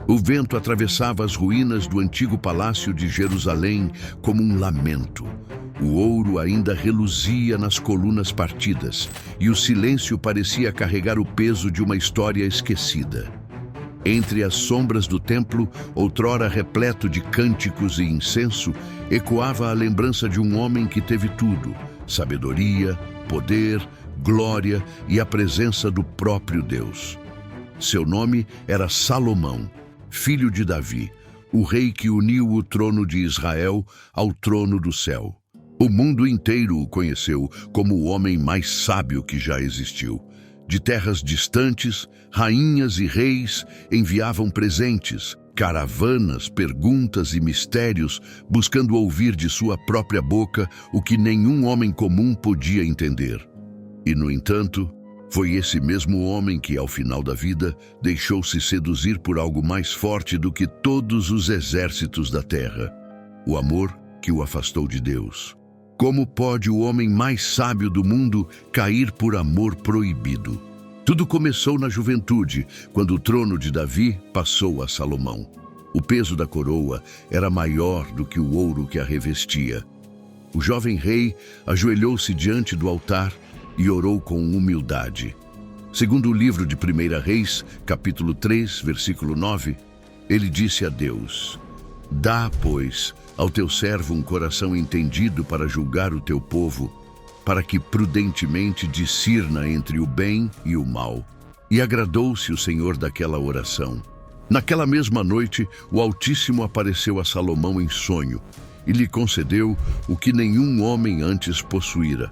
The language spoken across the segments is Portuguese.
O vento atravessava as ruínas do antigo palácio de Jerusalém como um lamento. O ouro ainda reluzia nas colunas partidas, e o silêncio parecia carregar o peso de uma história esquecida. Entre as sombras do templo, outrora repleto de cânticos e incenso, ecoava a lembrança de um homem que teve tudo: sabedoria, poder, glória e a presença do próprio Deus. Seu nome era Salomão, filho de Davi, o rei que uniu o trono de Israel ao trono do céu. O mundo inteiro o conheceu como o homem mais sábio que já existiu. De terras distantes, rainhas e reis enviavam presentes, caravanas, perguntas e mistérios, buscando ouvir de sua própria boca o que nenhum homem comum podia entender. E, no entanto, foi esse mesmo homem que, ao final da vida, deixou-se seduzir por algo mais forte do que todos os exércitos da terra: o amor que o afastou de Deus. Como pode o homem mais sábio do mundo cair por amor proibido? Tudo começou na juventude, quando o trono de Davi passou a Salomão. O peso da coroa era maior do que o ouro que a revestia. O jovem rei ajoelhou-se diante do altar e orou com humildade. Segundo o livro de 1 Reis, capítulo 3, versículo 9, ele disse a Deus: "Dá, pois, ao teu servo um coração entendido para julgar o teu povo, para que prudentemente discirna entre o bem e o mal." E agradou-se o Senhor daquela oração. Naquela mesma noite, o Altíssimo apareceu a Salomão em sonho e lhe concedeu o que nenhum homem antes possuíra.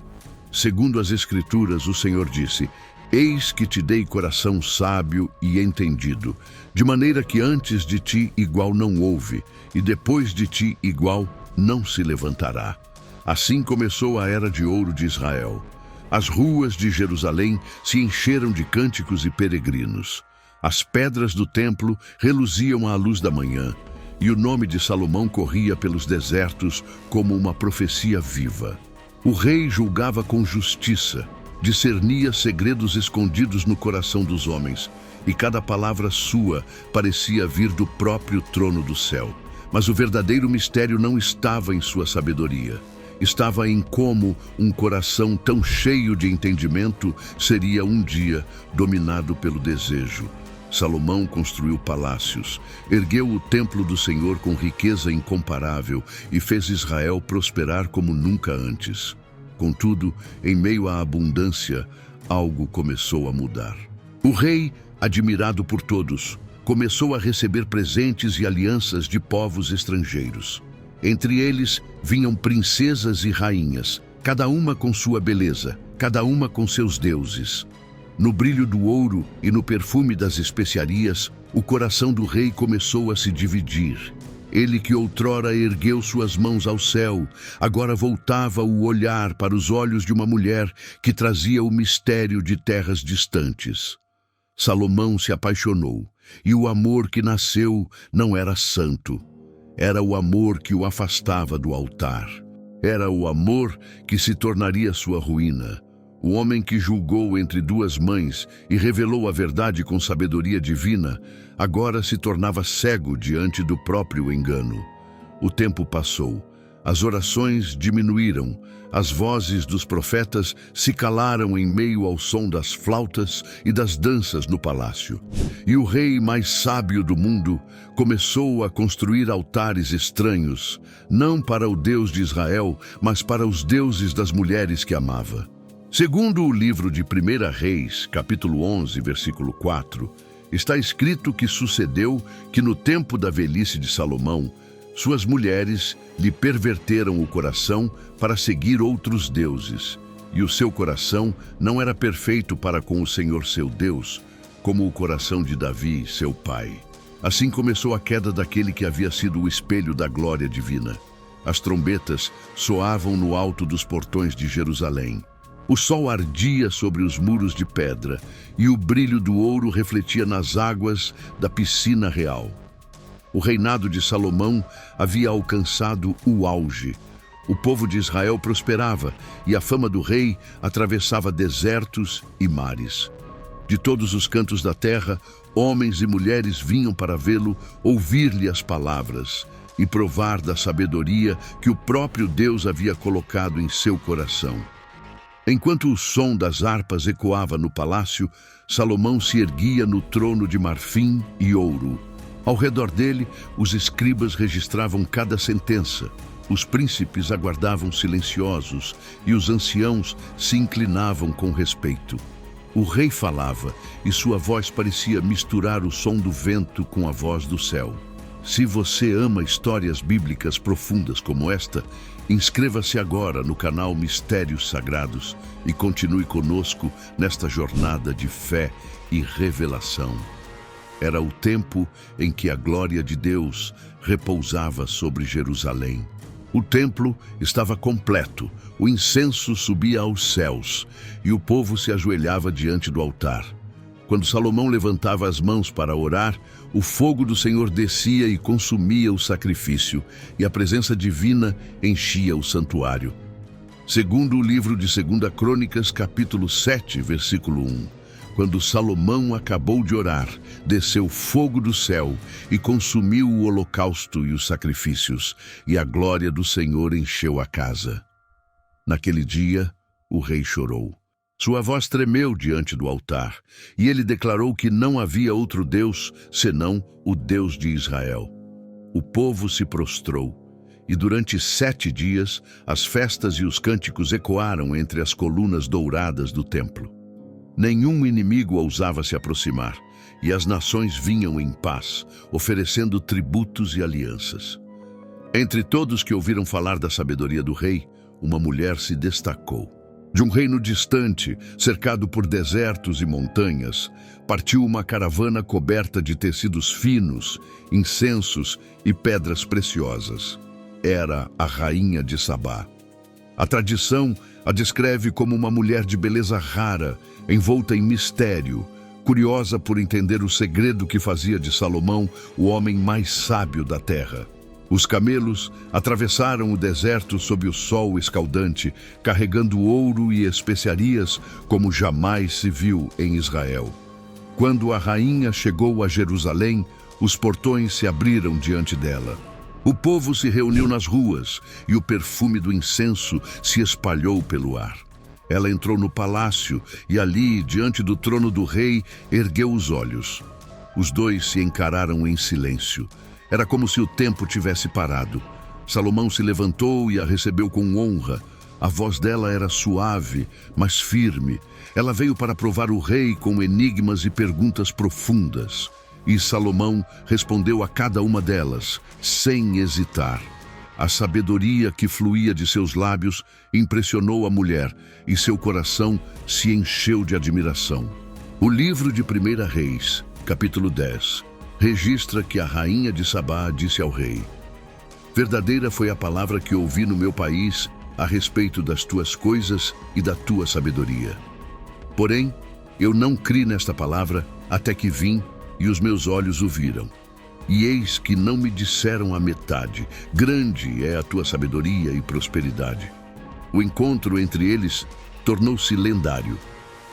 Segundo as Escrituras, o Senhor disse: "Eis que te dei coração sábio e entendido, de maneira que antes de ti igual não houve, e depois de ti igual não se levantará." Assim começou a era de ouro de Israel. As ruas de Jerusalém se encheram de cânticos e peregrinos. As pedras do templo reluziam à luz da manhã, e o nome de Salomão corria pelos desertos como uma profecia viva. O rei julgava com justiça, discernia segredos escondidos no coração dos homens, e cada palavra sua parecia vir do próprio trono do céu. Mas o verdadeiro mistério não estava em sua sabedoria. Estava em como um coração tão cheio de entendimento seria um dia dominado pelo desejo. Salomão construiu palácios, ergueu o templo do Senhor com riqueza incomparável e fez Israel prosperar como nunca antes. Contudo, em meio à abundância, algo começou a mudar. O rei, admirado por todos, começou a receber presentes e alianças de povos estrangeiros. Entre eles vinham princesas e rainhas, cada uma com sua beleza, cada uma com seus deuses. No brilho do ouro e no perfume das especiarias, o coração do rei começou a se dividir. Ele que outrora ergueu suas mãos ao céu, agora voltava o olhar para os olhos de uma mulher que trazia o mistério de terras distantes. Salomão se apaixonou, e o amor que nasceu não era santo. Era o amor que o afastava do altar. Era o amor que se tornaria sua ruína. O homem que julgou entre duas mães e revelou a verdade com sabedoria divina, agora se tornava cego diante do próprio engano. O tempo passou, as orações diminuíram, as vozes dos profetas se calaram em meio ao som das flautas e das danças no palácio. E o rei mais sábio do mundo começou a construir altares estranhos, não para o Deus de Israel, mas para os deuses das mulheres que amava. Segundo o livro de 1 Reis, capítulo 11, versículo 4, está escrito que sucedeu que no tempo da velhice de Salomão, suas mulheres lhe perverteram o coração para seguir outros deuses, e o seu coração não era perfeito para com o Senhor seu Deus, como o coração de Davi, seu pai. Assim começou a queda daquele que havia sido o espelho da glória divina. As trombetas soavam no alto dos portões de Jerusalém. O sol ardia sobre os muros de pedra, e o brilho do ouro refletia nas águas da piscina real. O reinado de Salomão havia alcançado o auge. O povo de Israel prosperava, e a fama do rei atravessava desertos e mares. De todos os cantos da terra, homens e mulheres vinham para vê-lo, ouvir-lhe as palavras e provar da sabedoria que o próprio Deus havia colocado em seu coração. Enquanto o som das harpas ecoava no palácio, Salomão se erguia no trono de marfim e ouro. Ao redor dele, os escribas registravam cada sentença, os príncipes aguardavam silenciosos e os anciãos se inclinavam com respeito. O rei falava e sua voz parecia misturar o som do vento com a voz do céu. Se você ama histórias bíblicas profundas como esta, inscreva-se agora no canal Mistérios Sagrados e continue conosco nesta jornada de fé e revelação. Era o tempo em que a glória de Deus repousava sobre Jerusalém. O templo estava completo, o incenso subia aos céus e o povo se ajoelhava diante do altar. Quando Salomão levantava as mãos para orar, o fogo do Senhor descia e consumia o sacrifício, e a presença divina enchia o santuário. Segundo o livro de 2 Crônicas, capítulo 7, versículo 1. Quando Salomão acabou de orar, desceu fogo do céu e consumiu o holocausto e os sacrifícios, e a glória do Senhor encheu a casa. Naquele dia, o rei chorou. Sua voz tremeu diante do altar, e ele declarou que não havia outro Deus senão o Deus de Israel. O povo se prostrou, e durante 7 dias as festas e os cânticos ecoaram entre as colunas douradas do templo. Nenhum inimigo ousava se aproximar, e as nações vinham em paz, oferecendo tributos e alianças. Entre todos que ouviram falar da sabedoria do rei, uma mulher se destacou. De um reino distante, cercado por desertos e montanhas, partiu uma caravana coberta de tecidos finos, incensos e pedras preciosas. Era a rainha de Sabá. A tradição a descreve como uma mulher de beleza rara, envolta em mistério, curiosa por entender o segredo que fazia de Salomão o homem mais sábio da terra. Os camelos atravessaram o deserto sob o sol escaldante, carregando ouro e especiarias como jamais se viu em Israel. Quando a rainha chegou a Jerusalém, os portões se abriram diante dela. O povo se reuniu nas ruas e o perfume do incenso se espalhou pelo ar. Ela entrou no palácio e ali, diante do trono do rei, ergueu os olhos. Os dois se encararam em silêncio. Era como se o tempo tivesse parado. Salomão se levantou e a recebeu com honra. A voz dela era suave, mas firme. Ela veio para provar o rei com enigmas e perguntas profundas. E Salomão respondeu a cada uma delas, sem hesitar. A sabedoria que fluía de seus lábios impressionou a mulher e seu coração se encheu de admiração. O livro de 1 Reis, capítulo 10, registra que a rainha de Sabá disse ao rei: verdadeira foi a palavra que ouvi no meu país a respeito das tuas coisas e da tua sabedoria. Porém, eu não criei nesta palavra até que vim e os meus olhos o viram. E eis que não me disseram a metade, grande é a tua sabedoria e prosperidade. O encontro entre eles tornou-se lendário.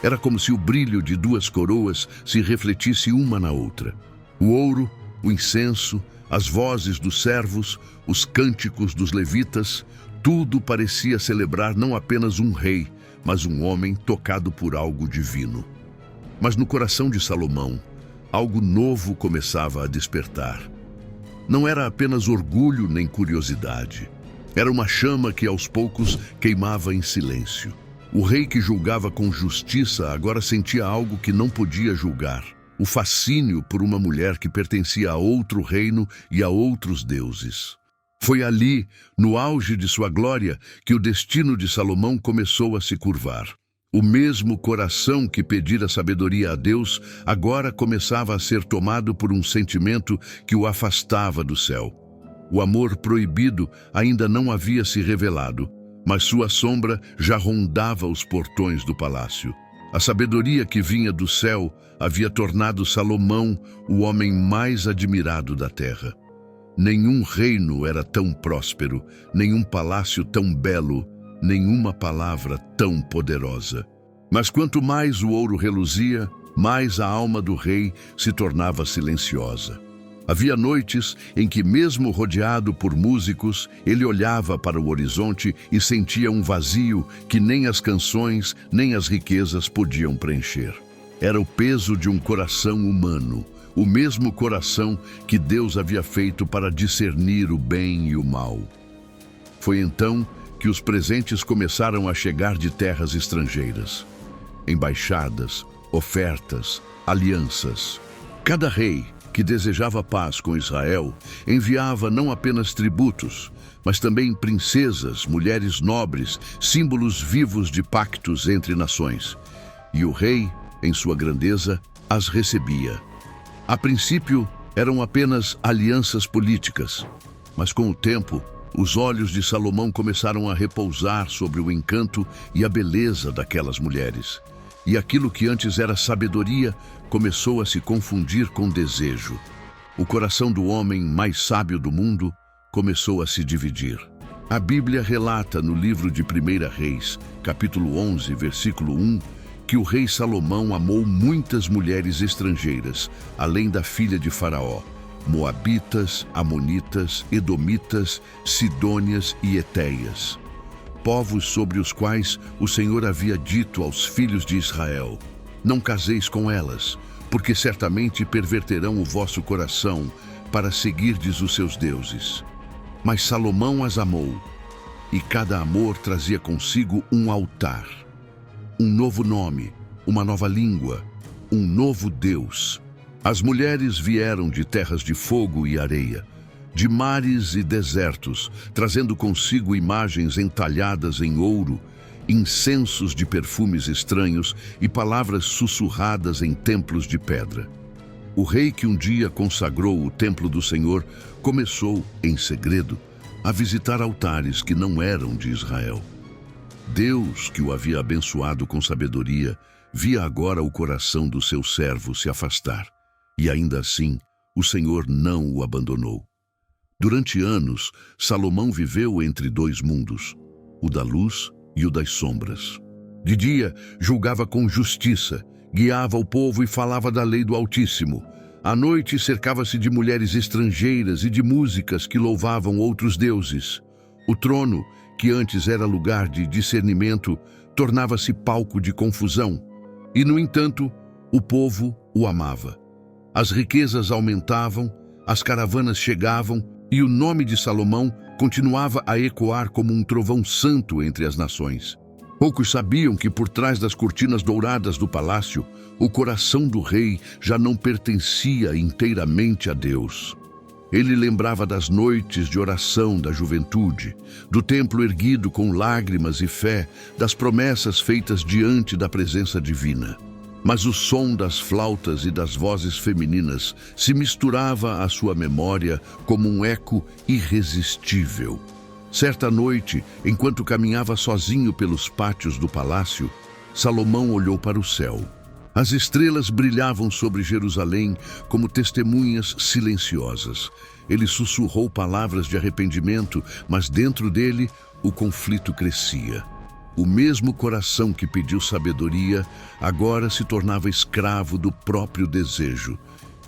Era como se o brilho de 2 coroas se refletisse uma na outra. O ouro, o incenso, as vozes dos servos, os cânticos dos levitas, tudo parecia celebrar não apenas um rei, mas um homem tocado por algo divino. Mas no coração de Salomão, algo novo começava a despertar. Não era apenas orgulho nem curiosidade. Era uma chama que aos poucos queimava em silêncio. O rei que julgava com justiça agora sentia algo que não podia julgar. O fascínio por uma mulher que pertencia a outro reino e a outros deuses. Foi ali, no auge de sua glória, que o destino de Salomão começou a se curvar. O mesmo coração que pedira sabedoria a Deus, agora começava a ser tomado por um sentimento que o afastava do céu. O amor proibido ainda não havia se revelado, mas sua sombra já rondava os portões do palácio. A sabedoria que vinha do céu havia tornado Salomão o homem mais admirado da terra. Nenhum reino era tão próspero, nenhum palácio tão belo, nenhuma palavra tão poderosa. Mas quanto mais o ouro reluzia, mais a alma do rei se tornava silenciosa. Havia noites em que, mesmo rodeado por músicos, ele olhava para o horizonte e sentia um vazio que nem as canções nem as riquezas podiam preencher. Era o peso de um coração humano, o mesmo coração que Deus havia feito para discernir o bem e o mal. Foi então que os presentes começaram a chegar de terras estrangeiras. Embaixadas, ofertas, alianças. Cada rei que desejava paz com Israel enviava não apenas tributos, mas também princesas, mulheres nobres, símbolos vivos de pactos entre nações. E o rei, em sua grandeza, as recebia. A princípio, eram apenas alianças políticas, mas com o tempo, os olhos de Salomão começaram a repousar sobre o encanto e a beleza daquelas mulheres. E aquilo que antes era sabedoria começou a se confundir com desejo. O coração do homem mais sábio do mundo começou a se dividir. A Bíblia relata no livro de 1 Reis, capítulo 11, versículo 1, que o rei Salomão amou muitas mulheres estrangeiras, além da filha de Faraó, moabitas, amonitas, edomitas, sidônias e etéias, povos sobre os quais o Senhor havia dito aos filhos de Israel: não caseis com elas, porque certamente perverterão o vosso coração para seguirdes os seus deuses. Mas Salomão as amou, e cada amor trazia consigo um altar, um novo nome, uma nova língua, um novo Deus. As mulheres vieram de terras de fogo e areia, de mares e desertos, trazendo consigo imagens entalhadas em ouro, incensos de perfumes estranhos e palavras sussurradas em templos de pedra. O rei que um dia consagrou o templo do Senhor começou, em segredo, a visitar altares que não eram de Israel. Deus, que o havia abençoado com sabedoria, via agora o coração do seu servo se afastar. E ainda assim, o Senhor não o abandonou. Durante anos, Salomão viveu entre dois mundos, o da luz e o das sombras. De dia, julgava com justiça, guiava o povo e falava da lei do Altíssimo. À noite, cercava-se de mulheres estrangeiras e de músicas que louvavam outros deuses. O trono, que antes era lugar de discernimento, tornava-se palco de confusão. E, no entanto, o povo o amava. As riquezas aumentavam, as caravanas chegavam e o nome de Salomão continuava a ecoar como um trovão santo entre as nações. Poucos sabiam que por trás das cortinas douradas do palácio, o coração do rei já não pertencia inteiramente a Deus. Ele lembrava das noites de oração da juventude, do templo erguido com lágrimas e fé, das promessas feitas diante da presença divina. Mas o som das flautas e das vozes femininas se misturava à sua memória como um eco irresistível. Certa noite, enquanto caminhava sozinho pelos pátios do palácio, Salomão olhou para o céu. As estrelas brilhavam sobre Jerusalém como testemunhas silenciosas. Ele sussurrou palavras de arrependimento, mas dentro dele o conflito crescia. O mesmo coração que pediu sabedoria agora se tornava escravo do próprio desejo.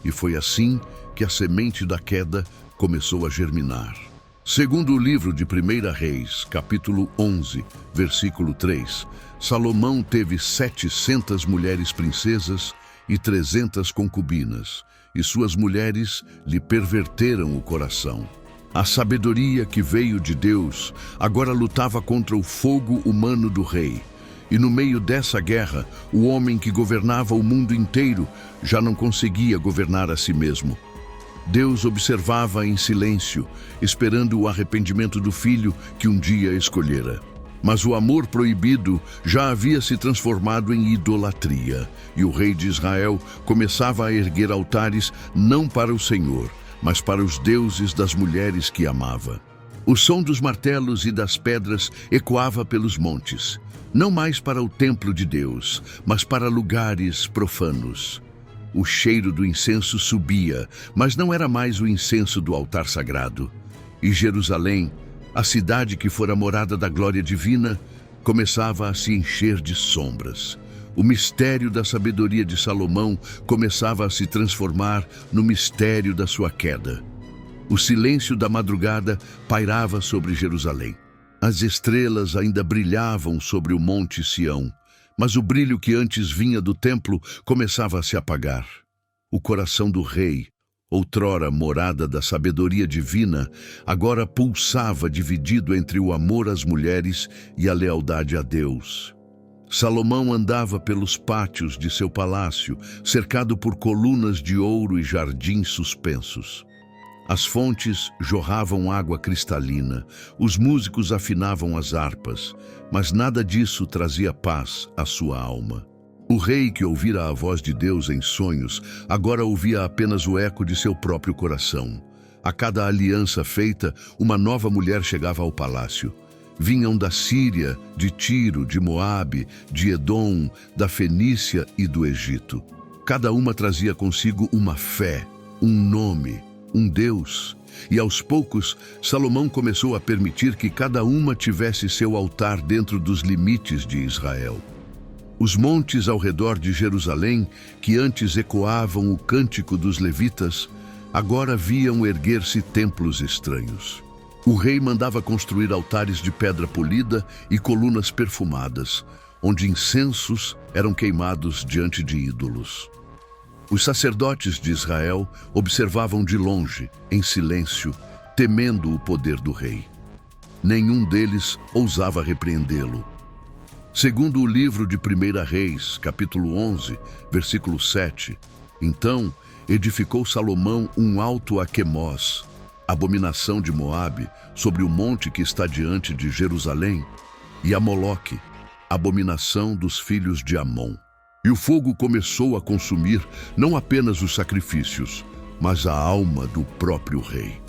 E foi assim que a semente da queda começou a germinar. Segundo o livro de 1 Reis, capítulo 11, versículo 3, Salomão teve 700 mulheres princesas e 300 concubinas, e suas mulheres lhe perverteram o coração. A sabedoria que veio de Deus agora lutava contra o fogo humano do rei. E no meio dessa guerra, o homem que governava o mundo inteiro já não conseguia governar a si mesmo. Deus observava em silêncio, esperando o arrependimento do filho que um dia escolhera. Mas o amor proibido já havia se transformado em idolatria, e o rei de Israel começava a erguer altares não para o Senhor, mas para os deuses das mulheres que amava. O som dos martelos e das pedras ecoava pelos montes, não mais para o templo de Deus, mas para lugares profanos. O cheiro do incenso subia, mas não era mais o incenso do altar sagrado. E Jerusalém, a cidade que fora morada da glória divina, começava a se encher de sombras. O mistério da sabedoria de Salomão começava a se transformar no mistério da sua queda. O silêncio da madrugada pairava sobre Jerusalém. As estrelas ainda brilhavam sobre o monte Sião, mas o brilho que antes vinha do templo começava a se apagar. O coração do rei, outrora morada da sabedoria divina, agora pulsava dividido entre o amor às mulheres e a lealdade a Deus. Salomão andava pelos pátios de seu palácio, cercado por colunas de ouro e jardins suspensos. As fontes jorravam água cristalina, os músicos afinavam as harpas, mas nada disso trazia paz à sua alma. O rei, que ouvira a voz de Deus em sonhos, agora ouvia apenas o eco de seu próprio coração. A cada aliança feita, uma nova mulher chegava ao palácio. Vinham da Síria, de Tiro, de Moabe, de Edom, da Fenícia e do Egito. Cada uma trazia consigo uma fé, um nome, um Deus. E aos poucos, Salomão começou a permitir que cada uma tivesse seu altar dentro dos limites de Israel. Os montes ao redor de Jerusalém, que antes ecoavam o cântico dos levitas, agora viam erguer-se templos estranhos. O rei mandava construir altares de pedra polida e colunas perfumadas, onde incensos eram queimados diante de ídolos. Os sacerdotes de Israel observavam de longe, em silêncio, temendo o poder do rei. Nenhum deles ousava repreendê-lo. Segundo o livro de 1 Reis, capítulo 11, versículo 7, então edificou Salomão um alto a Quemós, abominação de Moabe, sobre o monte que está diante de Jerusalém, e a Moloque, abominação dos filhos de Amon. E o fogo começou a consumir não apenas os sacrifícios, mas a alma do próprio rei.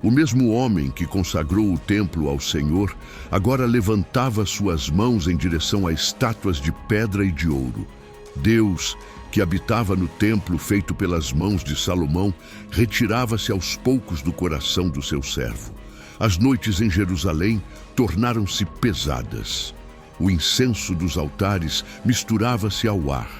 O mesmo homem que consagrou o templo ao Senhor, agora levantava suas mãos em direção a estátuas de pedra e de ouro. Deus, que habitava no templo feito pelas mãos de Salomão, retirava-se aos poucos do coração do seu servo. As noites em Jerusalém tornaram-se pesadas. O incenso dos altares misturava-se ao ar,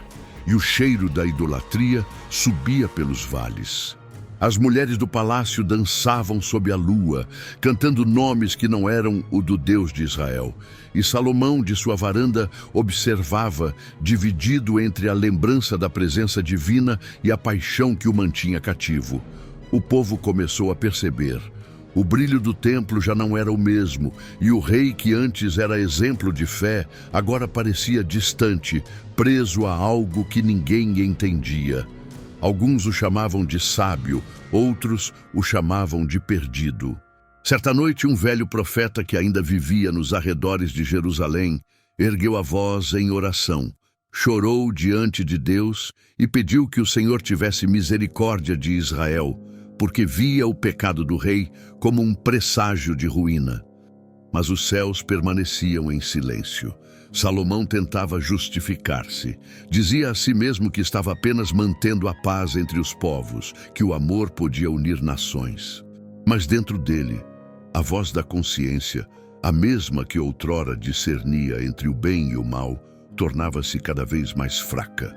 e o cheiro da idolatria subia pelos vales. As mulheres do palácio dançavam sob a lua, cantando nomes que não eram o do Deus de Israel. E Salomão, de sua varanda, observava, dividido entre a lembrança da presença divina e a paixão que o mantinha cativo. O povo começou a perceber. O brilho do templo já não era o mesmo, e o rei, que antes era exemplo de fé, agora parecia distante, preso a algo que ninguém entendia. Alguns o chamavam de sábio, outros o chamavam de perdido. Certa noite, um velho profeta que ainda vivia nos arredores de Jerusalém ergueu a voz em oração, chorou diante de Deus e pediu que o Senhor tivesse misericórdia de Israel, porque via o pecado do rei como um presságio de ruína. Mas os céus permaneciam em silêncio. Salomão tentava justificar-se. Dizia a si mesmo que estava apenas mantendo a paz entre os povos, que o amor podia unir nações. Mas dentro dele, a voz da consciência, a mesma que outrora discernia entre o bem e o mal, tornava-se cada vez mais fraca.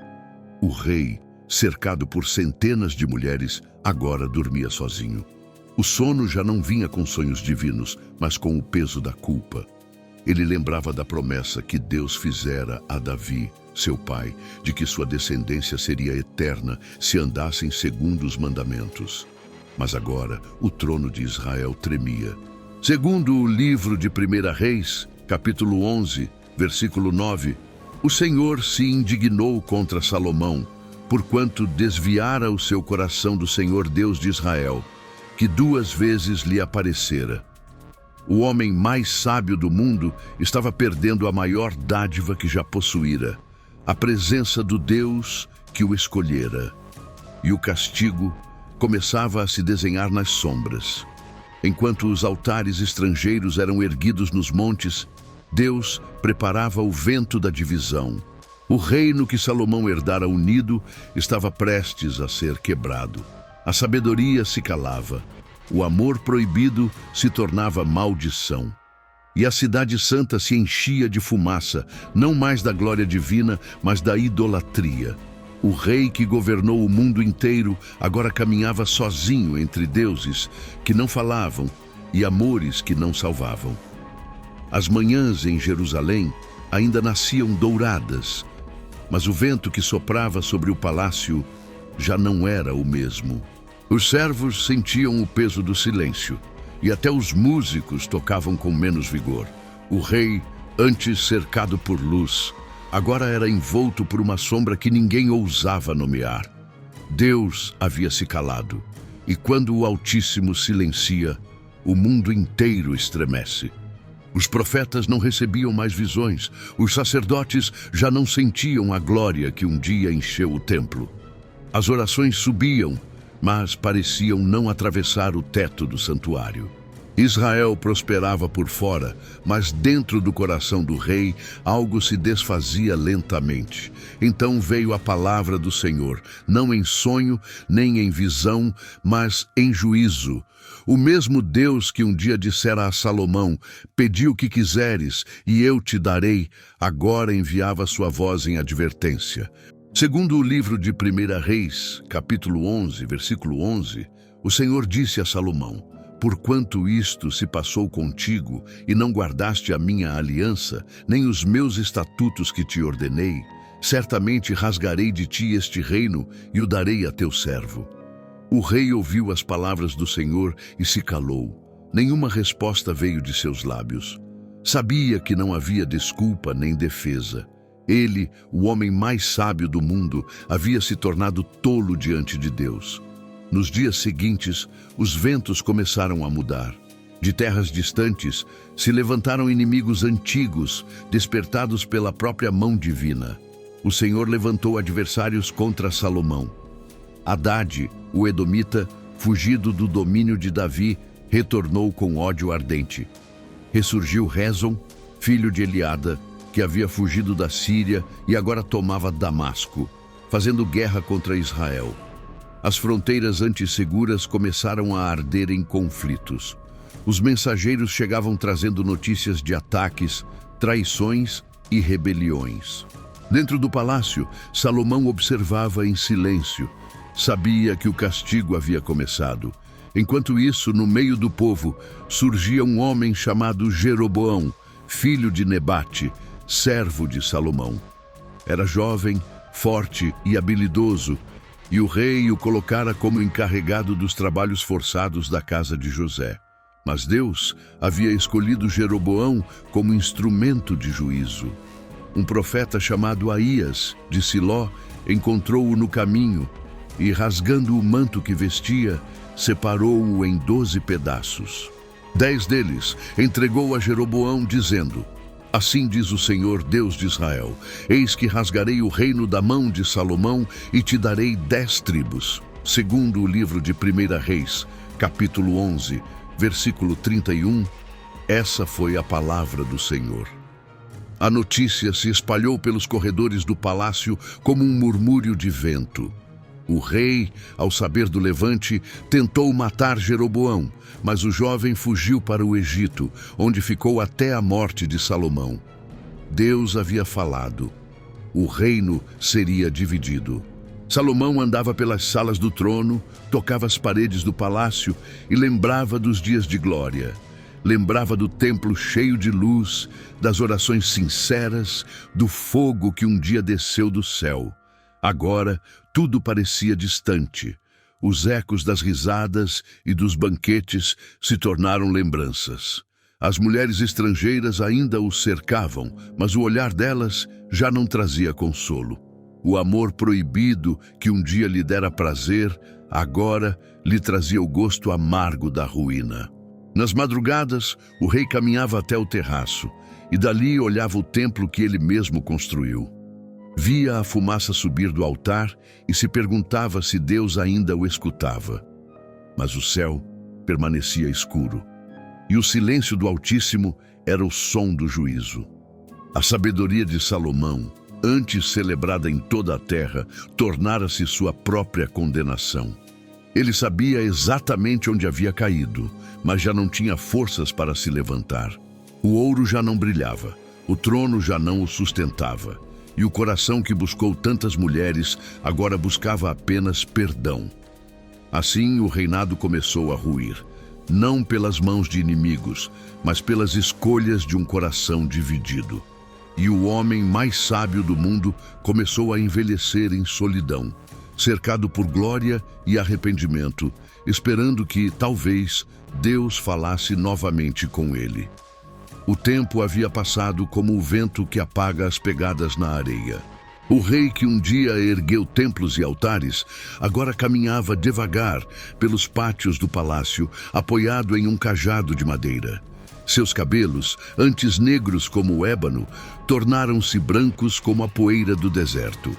O rei, cercado por centenas de mulheres, agora dormia sozinho. O sono já não vinha com sonhos divinos, mas com o peso da culpa. Ele lembrava da promessa que Deus fizera a Davi, seu pai, de que sua descendência seria eterna se andassem segundo os mandamentos. Mas agora o trono de Israel tremia. Segundo o livro de 1 Reis, capítulo 11, versículo 9, o Senhor se indignou contra Salomão, porquanto desviara o seu coração do Senhor Deus de Israel, que 2 vezes lhe aparecera. O homem mais sábio do mundo estava perdendo a maior dádiva que já possuíra, a presença do Deus que o escolhera. E o castigo começava a se desenhar nas sombras. Enquanto os altares estrangeiros eram erguidos nos montes, Deus preparava o vento da divisão. O reino que Salomão herdara unido estava prestes a ser quebrado. A sabedoria se calava. O amor proibido se tornava maldição. E a cidade santa se enchia de fumaça, não mais da glória divina, mas da idolatria. O rei que governou o mundo inteiro agora caminhava sozinho entre deuses que não falavam e amores que não salvavam. As manhãs em Jerusalém ainda nasciam douradas, mas o vento que soprava sobre o palácio já não era o mesmo. Os servos sentiam o peso do silêncio, e até os músicos tocavam com menos vigor. O rei, antes cercado por luz, agora era envolto por uma sombra que ninguém ousava nomear. Deus havia se calado, e quando o Altíssimo silencia, o mundo inteiro estremece. Os profetas não recebiam mais visões, os sacerdotes já não sentiam a glória que um dia encheu o templo. As orações subiam, mas pareciam não atravessar o teto do santuário. Israel prosperava por fora, mas dentro do coração do rei algo se desfazia lentamente. Então veio a palavra do Senhor, não em sonho, nem em visão, mas em juízo. O mesmo Deus que um dia dissera a Salomão: "Pedi o que quiseres, e eu te darei", agora enviava sua voz em advertência. Segundo o livro de 1 Reis, capítulo 11, versículo 11, o Senhor disse a Salomão: "Porquanto isto se passou contigo, e não guardaste a minha aliança, nem os meus estatutos que te ordenei, certamente rasgarei de ti este reino e o darei a teu servo." O rei ouviu as palavras do Senhor e se calou. Nenhuma resposta veio de seus lábios. Sabia que não havia desculpa nem defesa. Ele, o homem mais sábio do mundo, havia se tornado tolo diante de Deus. Nos dias seguintes, os ventos começaram a mudar. De terras distantes, se levantaram inimigos antigos, despertados pela própria mão divina. O Senhor levantou adversários contra Salomão. Hadade, o edomita, fugido do domínio de Davi, retornou com ódio ardente. Ressurgiu Rezon, filho de Eliada, que havia fugido da Síria e agora tomava Damasco, fazendo guerra contra Israel. As fronteiras antisseguras começaram a arder em conflitos. Os mensageiros chegavam trazendo notícias de ataques, traições e rebeliões. Dentro do palácio, Salomão observava em silêncio. Sabia que o castigo havia começado. Enquanto isso, no meio do povo, surgia um homem chamado Jeroboão, filho de Nebate, servo de Salomão. Era jovem, forte e habilidoso, e o rei o colocara como encarregado dos trabalhos forçados da casa de José. Mas Deus havia escolhido Jeroboão como instrumento de juízo. Um profeta chamado Aías, de Siló, encontrou-o no caminho e, rasgando o manto que vestia, separou-o em 12 pedaços. 10 deles entregou a Jeroboão, dizendo: "Assim diz o Senhor, Deus de Israel: eis que rasgarei o reino da mão de Salomão e te darei 10 tribos." Segundo o livro de 1 Reis, capítulo 11, versículo 31, essa foi a palavra do Senhor. A notícia se espalhou pelos corredores do palácio como um murmúrio de vento. O rei, ao saber do levante, tentou matar Jeroboão, mas o jovem fugiu para o Egito, onde ficou até a morte de Salomão. Deus havia falado. O reino seria dividido. Salomão andava pelas salas do trono, tocava as paredes do palácio e lembrava dos dias de glória. Lembrava do templo cheio de luz, das orações sinceras, do fogo que um dia desceu do céu. Agora, tudo parecia distante. Os ecos das risadas e dos banquetes se tornaram lembranças. As mulheres estrangeiras ainda o cercavam, mas o olhar delas já não trazia consolo. O amor proibido que um dia lhe dera prazer, agora lhe trazia o gosto amargo da ruína. Nas madrugadas, o rei caminhava até o terraço e dali olhava o templo que ele mesmo construiu. Via a fumaça subir do altar e se perguntava se Deus ainda o escutava. Mas o céu permanecia escuro, e o silêncio do Altíssimo era o som do juízo. A sabedoria de Salomão, antes celebrada em toda a terra, tornara-se sua própria condenação. Ele sabia exatamente onde havia caído, mas já não tinha forças para se levantar. O ouro já não brilhava, o trono já não o sustentava, e o coração que buscou tantas mulheres agora buscava apenas perdão. Assim o reinado começou a ruir, não pelas mãos de inimigos, mas pelas escolhas de um coração dividido. E o homem mais sábio do mundo começou a envelhecer em solidão, cercado por glória e arrependimento, esperando que, talvez, Deus falasse novamente com ele. O tempo havia passado como o vento que apaga as pegadas na areia. O rei que um dia ergueu templos e altares, agora caminhava devagar pelos pátios do palácio, apoiado em um cajado de madeira. Seus cabelos, antes negros como o ébano, tornaram-se brancos como a poeira do deserto.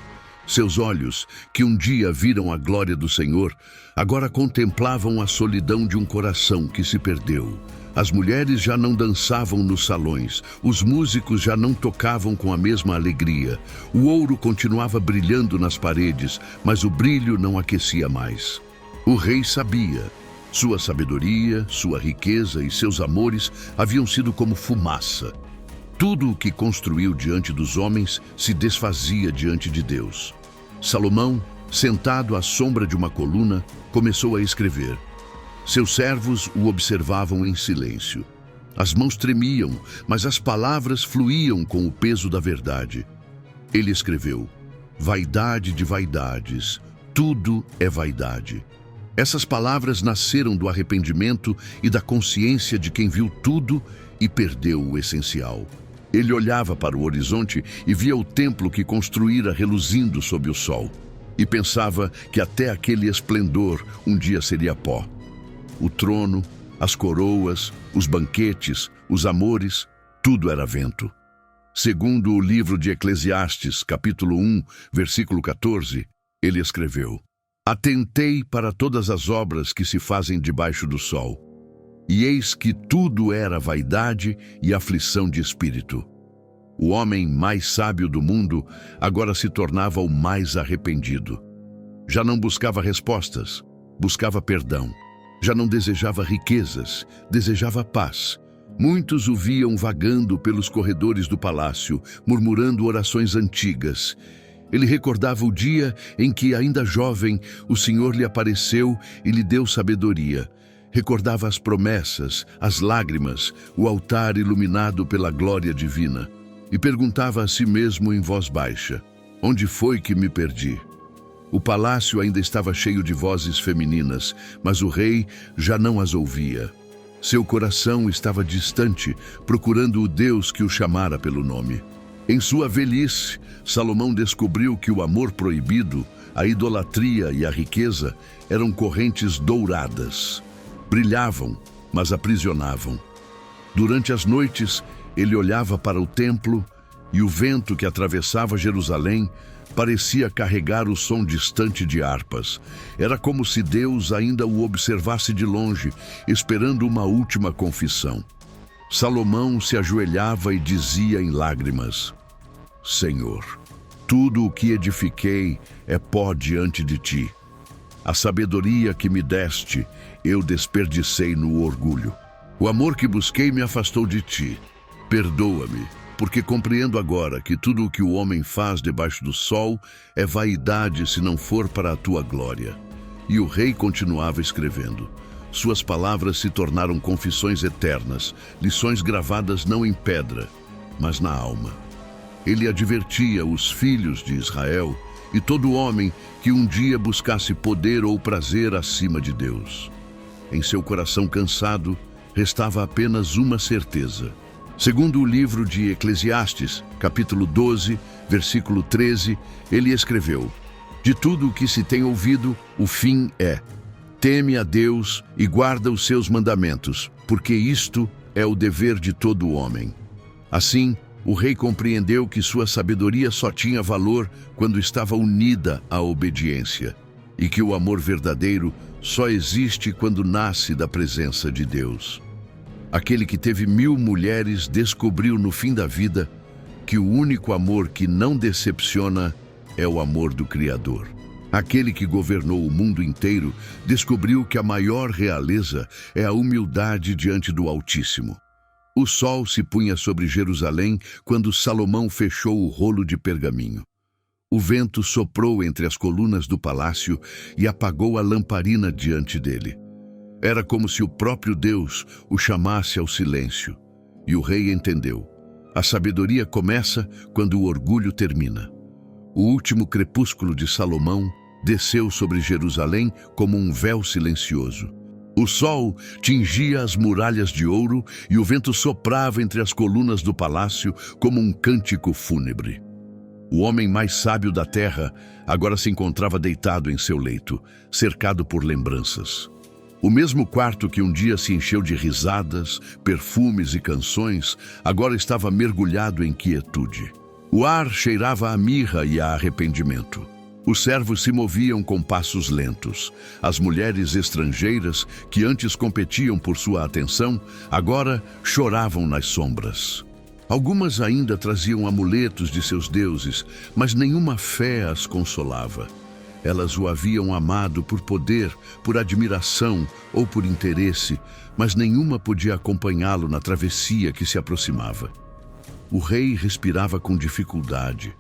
Seus olhos, que um dia viram a glória do Senhor, agora contemplavam a solidão de um coração que se perdeu. As mulheres já não dançavam nos salões, os músicos já não tocavam com a mesma alegria. O ouro continuava brilhando nas paredes, mas o brilho não aquecia mais. O rei sabia. Sua sabedoria, sua riqueza e seus amores haviam sido como fumaça. Tudo o que construiu diante dos homens se desfazia diante de Deus. Salomão, sentado à sombra de uma coluna, começou a escrever. Seus servos o observavam em silêncio. As mãos tremiam, mas as palavras fluíam com o peso da verdade. Ele escreveu: vaidade de vaidades, tudo é vaidade. Essas palavras nasceram do arrependimento e da consciência de quem viu tudo e perdeu o essencial. Ele olhava para o horizonte e via o templo que construíra reluzindo sob o sol. E pensava que até aquele esplendor um dia seria pó. O trono, as coroas, os banquetes, os amores, tudo era vento. Segundo o livro de Eclesiastes, capítulo 1, versículo 14, ele escreveu: atentei para todas as obras que se fazem debaixo do sol, e eis que tudo era vaidade e aflição de espírito. O homem mais sábio do mundo agora se tornava o mais arrependido. Já não buscava respostas, buscava perdão. Já não desejava riquezas, desejava paz. Muitos o viam vagando pelos corredores do palácio, murmurando orações antigas. Ele recordava o dia em que, ainda jovem, o Senhor lhe apareceu e lhe deu sabedoria. Recordava as promessas, as lágrimas, o altar iluminado pela glória divina. E perguntava a si mesmo em voz baixa: onde foi que me perdi? O palácio ainda estava cheio de vozes femininas, mas o rei já não as ouvia. Seu coração estava distante, procurando o Deus que o chamara pelo nome. Em sua velhice, Salomão descobriu que o amor proibido, a idolatria e a riqueza eram correntes douradas. Brilhavam, mas aprisionavam. Durante as noites, ele olhava para o templo e o vento que atravessava Jerusalém parecia carregar o som distante de harpas. Era como se Deus ainda o observasse de longe, esperando uma última confissão. Salomão se ajoelhava e dizia em lágrimas: Senhor, tudo o que edifiquei é pó diante de ti. A sabedoria que me deste, eu desperdicei no orgulho. O amor que busquei me afastou de ti. Perdoa-me, porque compreendo agora que tudo o que o homem faz debaixo do sol é vaidade se não for para a tua glória. E o rei continuava escrevendo. Suas palavras se tornaram confissões eternas, lições gravadas não em pedra, mas na alma. Ele advertia os filhos de Israel e todo homem que um dia buscasse poder ou prazer acima de Deus. Em seu coração cansado, restava apenas uma certeza. Segundo o livro de Eclesiastes, capítulo 12, versículo 13, ele escreveu: de tudo o que se tem ouvido, o fim é: teme a Deus e guarda os seus mandamentos, porque isto é o dever de todo homem. Assim, o rei compreendeu que sua sabedoria só tinha valor quando estava unida à obediência, e que o amor verdadeiro só existe quando nasce da presença de Deus. Aquele que teve 1000 mulheres descobriu no fim da vida que o único amor que não decepciona é o amor do Criador. Aquele que governou o mundo inteiro descobriu que a maior realeza é a humildade diante do Altíssimo. O sol se punha sobre Jerusalém quando Salomão fechou o rolo de pergaminho. O vento soprou entre as colunas do palácio e apagou a lamparina diante dele. Era como se o próprio Deus o chamasse ao silêncio. E o rei entendeu. A sabedoria começa quando o orgulho termina. O último crepúsculo de Salomão desceu sobre Jerusalém como um véu silencioso. O sol tingia as muralhas de ouro e o vento soprava entre as colunas do palácio como um cântico fúnebre. O homem mais sábio da terra agora se encontrava deitado em seu leito, cercado por lembranças. O mesmo quarto que um dia se encheu de risadas, perfumes e canções, agora estava mergulhado em quietude. O ar cheirava a mirra e a arrependimento. Os servos se moviam com passos lentos. As mulheres estrangeiras, que antes competiam por sua atenção, agora choravam nas sombras. Algumas ainda traziam amuletos de seus deuses, mas nenhuma fé as consolava. Elas o haviam amado por poder, por admiração ou por interesse, mas nenhuma podia acompanhá-lo na travessia que se aproximava. O rei respirava com dificuldade.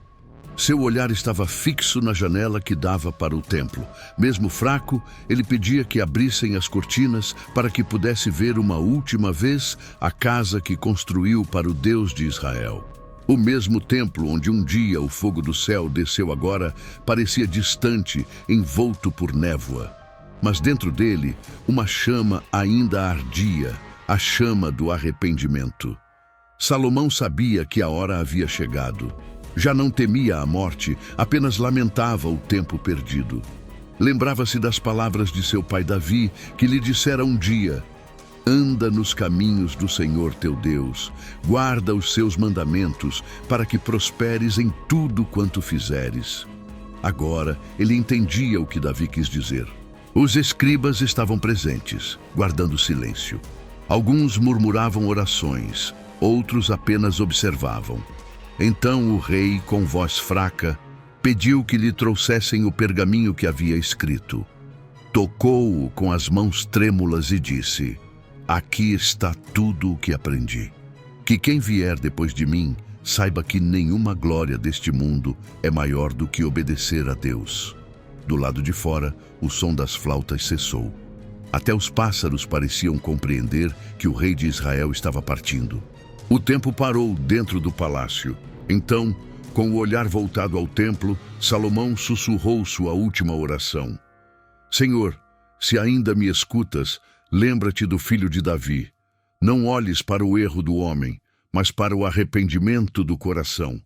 Seu olhar estava fixo na janela que dava para o templo. Mesmo fraco, ele pedia que abrissem as cortinas para que pudesse ver uma última vez a casa que construiu para o Deus de Israel. O mesmo templo onde um dia o fogo do céu desceu agora parecia distante, envolto por névoa. Mas dentro dele, uma chama ainda ardia, a chama do arrependimento. Salomão sabia que a hora havia chegado. Já não temia a morte, apenas lamentava o tempo perdido. Lembrava-se das palavras de seu pai Davi, que lhe dissera um dia: anda nos caminhos do Senhor teu Deus, guarda os seus mandamentos, para que prosperes em tudo quanto fizeres. Agora ele entendia o que Davi quis dizer. Os escribas estavam presentes, guardando silêncio. Alguns murmuravam orações, outros apenas observavam. Então o rei, com voz fraca, pediu que lhe trouxessem o pergaminho que havia escrito. Tocou-o com as mãos trêmulas e disse: aqui está tudo o que aprendi. Que quem vier depois de mim saiba que nenhuma glória deste mundo é maior do que obedecer a Deus. Do lado de fora, o som das flautas cessou. Até os pássaros pareciam compreender que o rei de Israel estava partindo. O tempo parou dentro do palácio. Então, com o olhar voltado ao templo, Salomão sussurrou sua última oração. Senhor, se ainda me escutas, lembra-te do filho de Davi. Não olhes para o erro do homem, mas para o arrependimento do coração.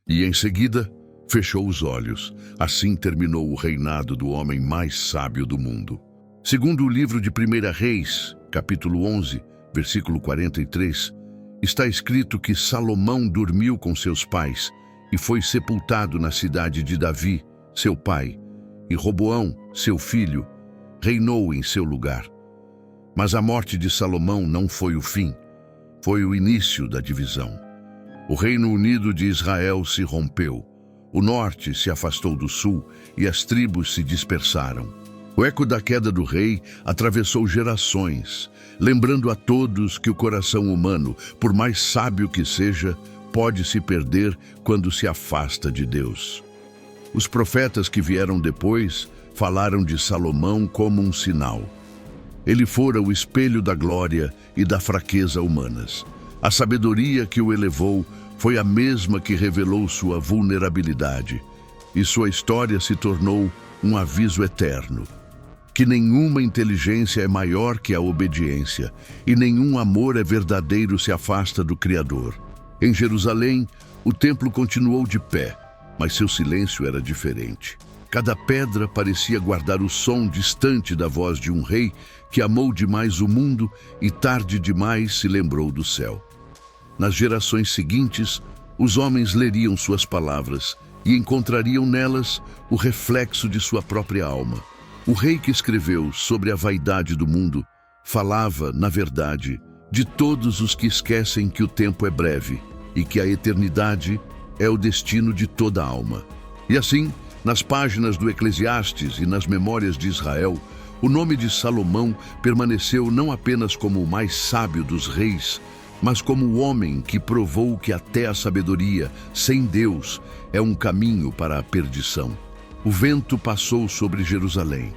E em seguida, fechou os olhos. Assim terminou o reinado do homem mais sábio do mundo. Segundo o livro de 1 Reis, capítulo 11, versículo 43, está escrito que Salomão dormiu com seus pais e foi sepultado na cidade de Davi, seu pai, e Roboão, seu filho, reinou em seu lugar. Mas a morte de Salomão não foi o fim, foi o início da divisão. O Reino Unido de Israel se rompeu, o norte se afastou do sul e as tribos se dispersaram. O eco da queda do rei atravessou gerações, lembrando a todos que o coração humano, por mais sábio que seja, pode se perder quando se afasta de Deus. Os profetas que vieram depois falaram de Salomão como um sinal. Ele fora o espelho da glória e da fraqueza humanas. A sabedoria que o elevou foi a mesma que revelou sua vulnerabilidade, e sua história se tornou um aviso eterno. Que nenhuma inteligência é maior que a obediência, e nenhum amor é verdadeiro se afasta do Criador. Em Jerusalém, o templo continuou de pé, mas seu silêncio era diferente. Cada pedra parecia guardar o som distante da voz de um rei que amou demais o mundo e tarde demais se lembrou do céu. Nas gerações seguintes, os homens leriam suas palavras e encontrariam nelas o reflexo de sua própria alma. O rei que escreveu sobre a vaidade do mundo falava, na verdade, de todos os que esquecem que o tempo é breve e que a eternidade é o destino de toda a alma. E assim, nas páginas do Eclesiastes e nas memórias de Israel, o nome de Salomão permaneceu não apenas como o mais sábio dos reis, mas como o homem que provou que até a sabedoria, sem Deus, é um caminho para a perdição. O vento passou sobre Jerusalém.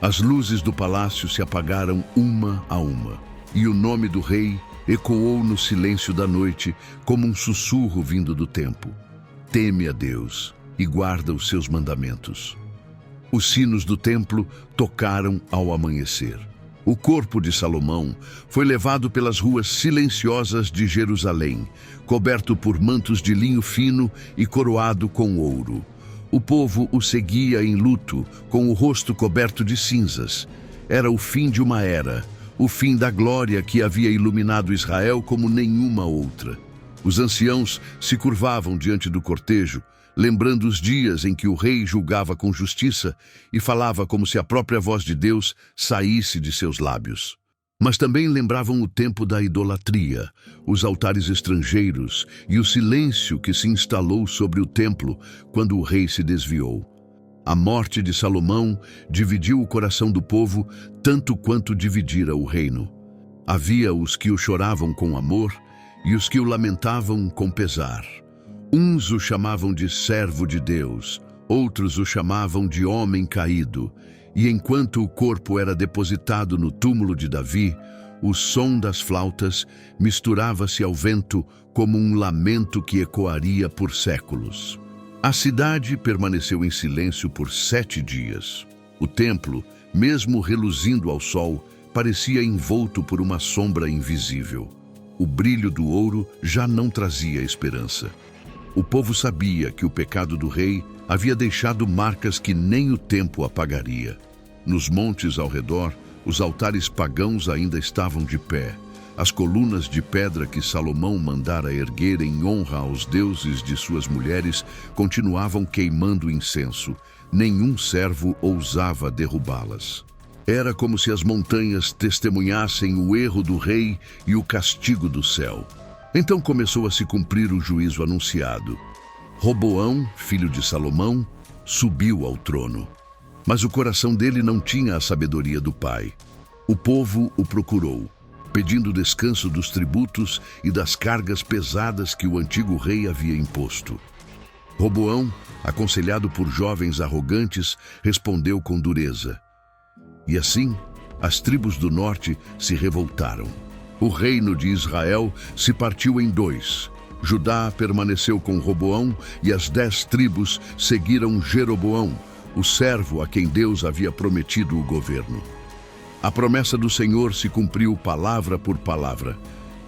As luzes do palácio se apagaram uma a uma, e o nome do rei ecoou no silêncio da noite como um sussurro vindo do templo. Teme a Deus e guarda os seus mandamentos. Os sinos do templo tocaram ao amanhecer. O corpo de Salomão foi levado pelas ruas silenciosas de Jerusalém, coberto por mantos de linho fino e coroado com ouro. O povo o seguia em luto, com o rosto coberto de cinzas. Era o fim de uma era, o fim da glória que havia iluminado Israel como nenhuma outra. Os anciãos se curvavam diante do cortejo, lembrando os dias em que o rei julgava com justiça e falava como se a própria voz de Deus saísse de seus lábios. Mas também lembravam o tempo da idolatria, os altares estrangeiros e o silêncio que se instalou sobre o templo quando o rei se desviou. A morte de Salomão dividiu o coração do povo tanto quanto dividira o reino. Havia os que o choravam com amor e os que o lamentavam com pesar. Uns o chamavam de servo de Deus, outros o chamavam de homem caído, e enquanto o corpo era depositado no túmulo de Davi, o som das flautas misturava-se ao vento como um lamento que ecoaria por séculos. A cidade permaneceu em silêncio por 7 dias. O templo, mesmo reluzindo ao sol, parecia envolto por uma sombra invisível. O brilho do ouro já não trazia esperança. O povo sabia que o pecado do rei havia deixado marcas que nem o tempo apagaria. Nos montes ao redor, os altares pagãos ainda estavam de pé. As colunas de pedra que Salomão mandara erguer em honra aos deuses de suas mulheres continuavam queimando incenso. Nenhum servo ousava derrubá-las. Era como se as montanhas testemunhassem o erro do rei e o castigo do céu. Então começou a se cumprir o juízo anunciado. Roboão, filho de Salomão, subiu ao trono. Mas o coração dele não tinha a sabedoria do pai. O povo o procurou, pedindo descanso dos tributos e das cargas pesadas que o antigo rei havia imposto. Roboão, aconselhado por jovens arrogantes, respondeu com dureza. E assim, as tribos do norte se revoltaram. O reino de Israel se partiu em 2. Judá permaneceu com Roboão e as 10 tribos seguiram Jeroboão, o servo a quem Deus havia prometido o governo. A promessa do Senhor se cumpriu palavra por palavra.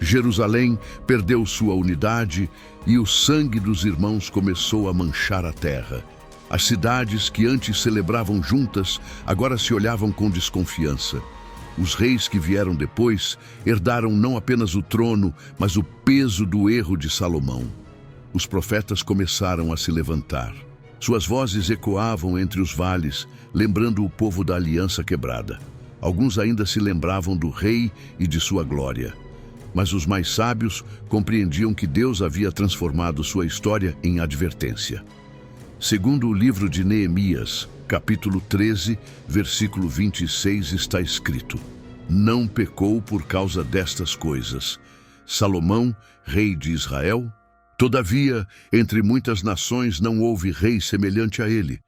Jerusalém perdeu sua unidade e o sangue dos irmãos começou a manchar a terra. As cidades que antes celebravam juntas agora se olhavam com desconfiança. Os reis que vieram depois herdaram não apenas o trono, mas o peso do erro de Salomão. Os profetas começaram a se levantar. Suas vozes ecoavam entre os vales, lembrando o povo da aliança quebrada. Alguns ainda se lembravam do rei e de sua glória. Mas os mais sábios compreendiam que Deus havia transformado sua história em advertência. Segundo o livro de Neemias, capítulo 13, versículo 26, está escrito: Não pecou por causa destas coisas Salomão, rei de Israel? Todavia, entre muitas nações não houve rei semelhante a ele,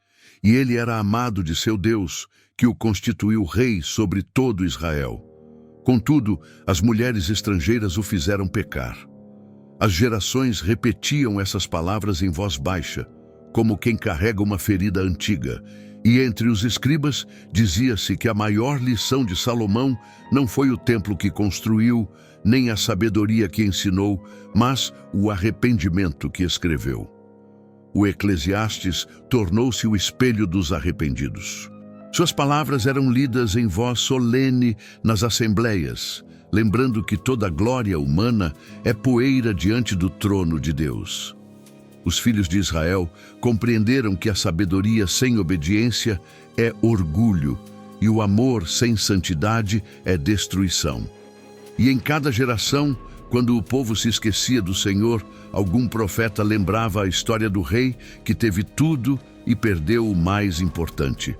e ele era amado de seu Deus, que o constituiu rei sobre todo Israel. Contudo, as mulheres estrangeiras o fizeram pecar. As gerações repetiam essas palavras em voz baixa, como quem carrega uma ferida antiga, e entre os escribas dizia-se que a maior lição de Salomão não foi o templo que construiu, nem a sabedoria que ensinou, mas o arrependimento que escreveu. O Eclesiastes tornou-se o espelho dos arrependidos. Suas palavras eram lidas em voz solene nas assembleias, lembrando que toda glória humana é poeira diante do trono de Deus. Os filhos de Israel compreenderam que a sabedoria sem obediência é orgulho e o amor sem santidade é destruição. E em cada geração, quando o povo se esquecia do Senhor, algum profeta lembrava a história do rei que teve tudo e perdeu o mais importante.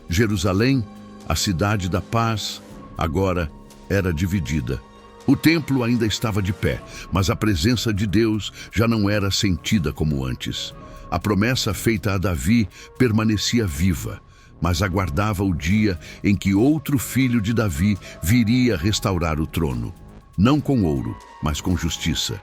Jerusalém, a cidade da paz, agora era dividida. O templo ainda estava de pé, mas a presença de Deus já não era sentida como antes. A promessa feita a Davi permanecia viva, mas aguardava o dia em que outro filho de Davi viria restaurar o trono. Não com ouro, mas com justiça.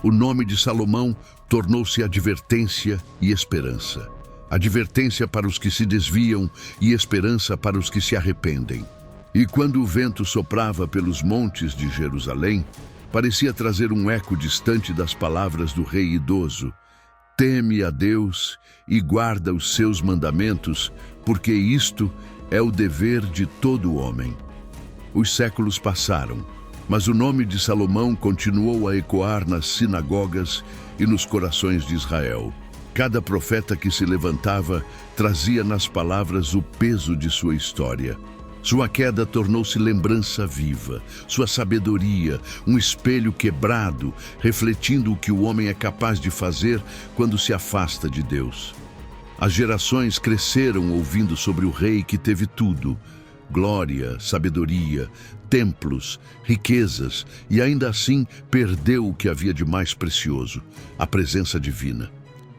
O nome de Salomão tornou-se advertência e esperança. Advertência para os que se desviam e esperança para os que se arrependem. E quando o vento soprava pelos montes de Jerusalém, parecia trazer um eco distante das palavras do rei idoso: teme a Deus e guarda os seus mandamentos, porque isto é o dever de todo homem. Os séculos passaram, mas o nome de Salomão continuou a ecoar nas sinagogas e nos corações de Israel. Cada profeta que se levantava trazia nas palavras o peso de sua história. Sua queda tornou-se lembrança viva, sua sabedoria, um espelho quebrado, refletindo o que o homem é capaz de fazer quando se afasta de Deus. As gerações cresceram ouvindo sobre o rei que teve tudo: glória, sabedoria, templos, riquezas, e ainda assim perdeu o que havia de mais precioso: a presença divina.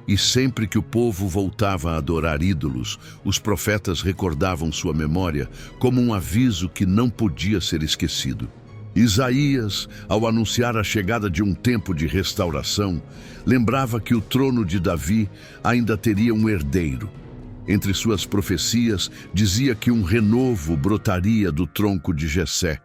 E sempre que o povo voltava a adorar ídolos, os profetas recordavam sua memória como um aviso que não podia ser esquecido. Isaías, ao anunciar a chegada de um tempo de restauração, lembrava que o trono de Davi ainda teria um herdeiro. Entre suas profecias, dizia que um renovo brotaria do tronco de Jessé,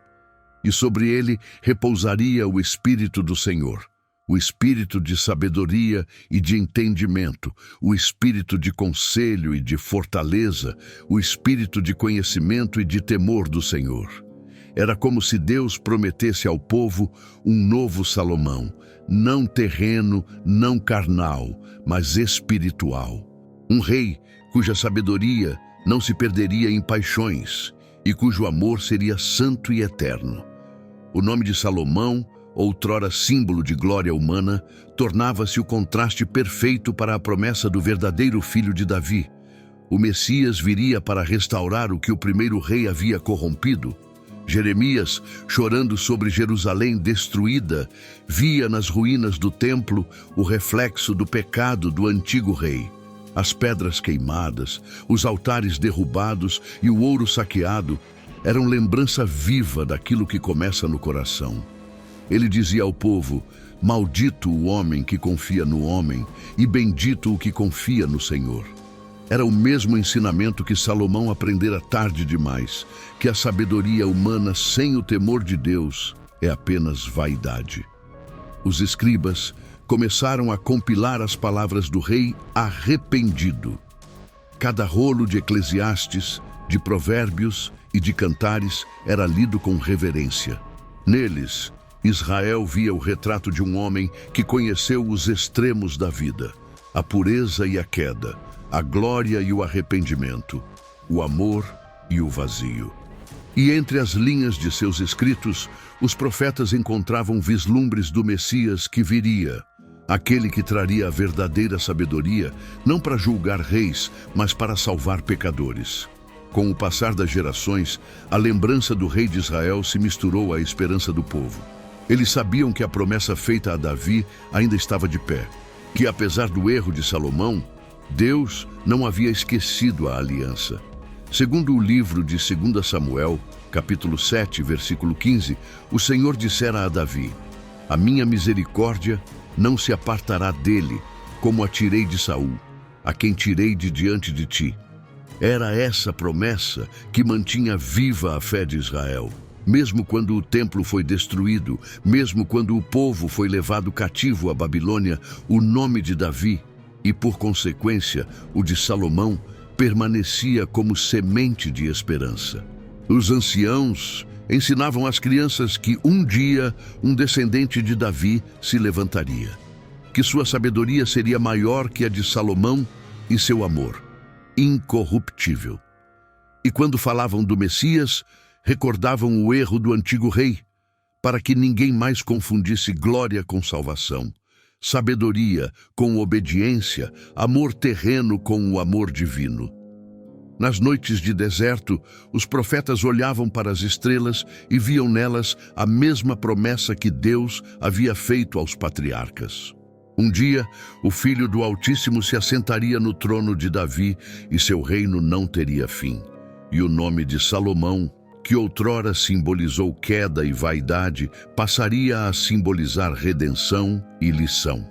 e sobre ele repousaria o Espírito do Senhor. O espírito de sabedoria e de entendimento, o espírito de conselho e de fortaleza, o espírito de conhecimento e de temor do Senhor. Era como se Deus prometesse ao povo um novo Salomão, não terreno, não carnal, mas espiritual. Um rei cuja sabedoria não se perderia em paixões e cujo amor seria santo e eterno. O nome de Salomão, outrora símbolo de glória humana, tornava-se o contraste perfeito para a promessa do verdadeiro filho de Davi. O Messias viria para restaurar o que o primeiro rei havia corrompido. Jeremias, chorando sobre Jerusalém destruída, via nas ruínas do templo o reflexo do pecado do antigo rei. As pedras queimadas, os altares derrubados e o ouro saqueado eram lembrança viva daquilo que começa no coração. Ele dizia ao povo: maldito o homem que confia no homem e bendito o que confia no Senhor. Era o mesmo ensinamento que Salomão aprendera tarde demais, que a sabedoria humana sem o temor de Deus é apenas vaidade. Os escribas começaram a compilar as palavras do rei arrependido. Cada rolo de Eclesiastes, de Provérbios e de Cantares era lido com reverência. Neles, Israel via o retrato de um homem que conheceu os extremos da vida: a pureza e a queda, a glória e o arrependimento, o amor e o vazio. E entre as linhas de seus escritos, os profetas encontravam vislumbres do Messias que viria, aquele que traria a verdadeira sabedoria, não para julgar reis, mas para salvar pecadores. Com o passar das gerações, a lembrança do rei de Israel se misturou à esperança do povo. Eles sabiam que a promessa feita a Davi ainda estava de pé, que apesar do erro de Salomão, Deus não havia esquecido a aliança. Segundo o livro de 2 Samuel, capítulo 7, versículo 15, o Senhor dissera a Davi: a minha misericórdia não se apartará dele, como a tirei de Saul, a quem tirei de diante de ti. Era essa promessa que mantinha viva a fé de Israel. Mesmo quando o templo foi destruído, mesmo quando o povo foi levado cativo à Babilônia, o nome de Davi, e por consequência o de Salomão, permanecia como semente de esperança. Os anciãos ensinavam às crianças que um dia um descendente de Davi se levantaria, que sua sabedoria seria maior que a de Salomão e seu amor, incorruptível. E quando falavam do Messias, recordavam o erro do antigo rei, para que ninguém mais confundisse glória com salvação, sabedoria com obediência, amor terreno com o amor divino. Nas noites de deserto, os profetas olhavam para as estrelas e viam nelas a mesma promessa que Deus havia feito aos patriarcas. Um dia, o Filho do Altíssimo se assentaria no trono de Davi e seu reino não teria fim. E o nome de Salomão, que outrora simbolizou queda e vaidade, passaria a simbolizar redenção e lição.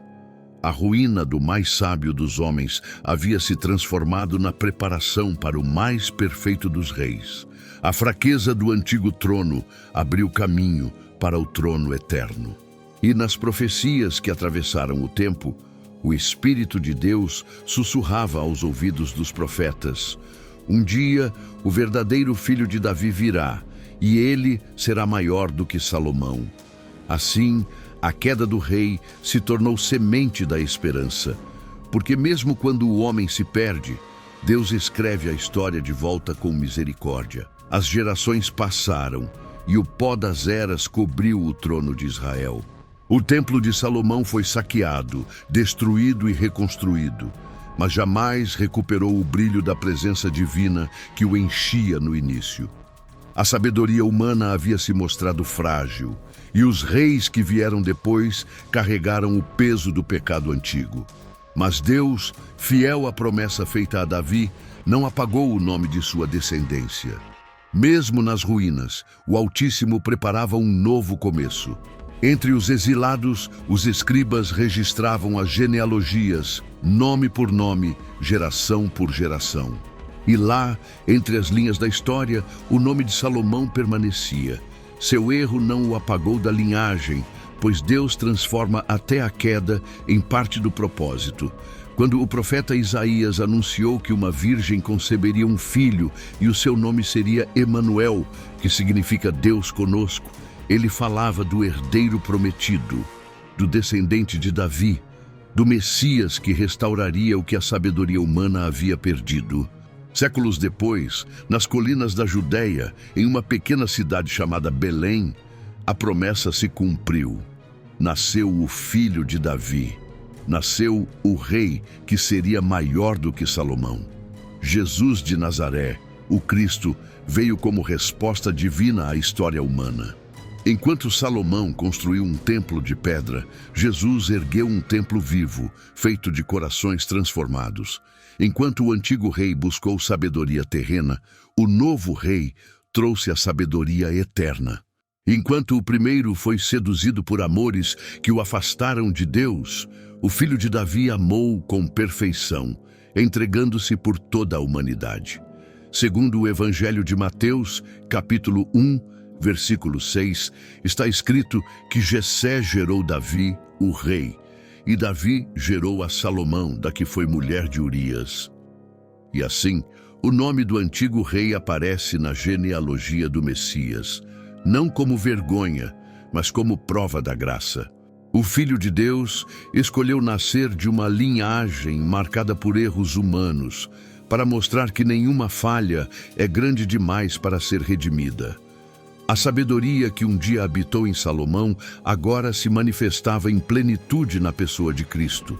A ruína do mais sábio dos homens havia se transformado na preparação para o mais perfeito dos reis. A fraqueza do antigo trono abriu caminho para o trono eterno. E nas profecias que atravessaram o tempo, o Espírito de Deus sussurrava aos ouvidos dos profetas: um dia o verdadeiro filho de Davi virá, e ele será maior do que Salomão. Assim, a queda do rei se tornou semente da esperança, porque mesmo quando o homem se perde, Deus escreve a história de volta com misericórdia. As gerações passaram e o pó das eras cobriu o trono de Israel. O templo de Salomão foi saqueado, destruído e reconstruído, mas jamais recuperou o brilho da presença divina que o enchia no início. A sabedoria humana havia se mostrado frágil, e os reis que vieram depois carregaram o peso do pecado antigo. Mas Deus, fiel à promessa feita a Davi, não apagou o nome de sua descendência. Mesmo nas ruínas, o Altíssimo preparava um novo começo. Entre os exilados, os escribas registravam as genealogias, nome por nome, geração por geração. E lá, entre as linhas da história, o nome de Salomão permanecia. Seu erro não o apagou da linhagem, pois Deus transforma até a queda em parte do propósito. Quando o profeta Isaías anunciou que uma virgem conceberia um filho e o seu nome seria Emanuel, que significa Deus conosco, ele falava do herdeiro prometido, do descendente de Davi, do Messias que restauraria o que a sabedoria humana havia perdido. Séculos depois, nas colinas da Judéia, em uma pequena cidade chamada Belém, a promessa se cumpriu. Nasceu o filho de Davi. Nasceu o rei que seria maior do que Salomão. Jesus de Nazaré, o Cristo, veio como resposta divina à história humana. Enquanto Salomão construiu um templo de pedra, Jesus ergueu um templo vivo, feito de corações transformados. Enquanto o antigo rei buscou sabedoria terrena, o novo rei trouxe a sabedoria eterna. Enquanto o primeiro foi seduzido por amores que o afastaram de Deus, o filho de Davi amou com perfeição, entregando-se por toda a humanidade. Segundo o Evangelho de Mateus, capítulo 1, versículo 6, está escrito que Jessé gerou Davi, o rei, e Davi gerou a Salomão, da que foi mulher de Urias. E assim, o nome do antigo rei aparece na genealogia do Messias, não como vergonha, mas como prova da graça. O Filho de Deus escolheu nascer de uma linhagem marcada por erros humanos, para mostrar que nenhuma falha é grande demais para ser redimida. A sabedoria que um dia habitou em Salomão agora se manifestava em plenitude na pessoa de Cristo,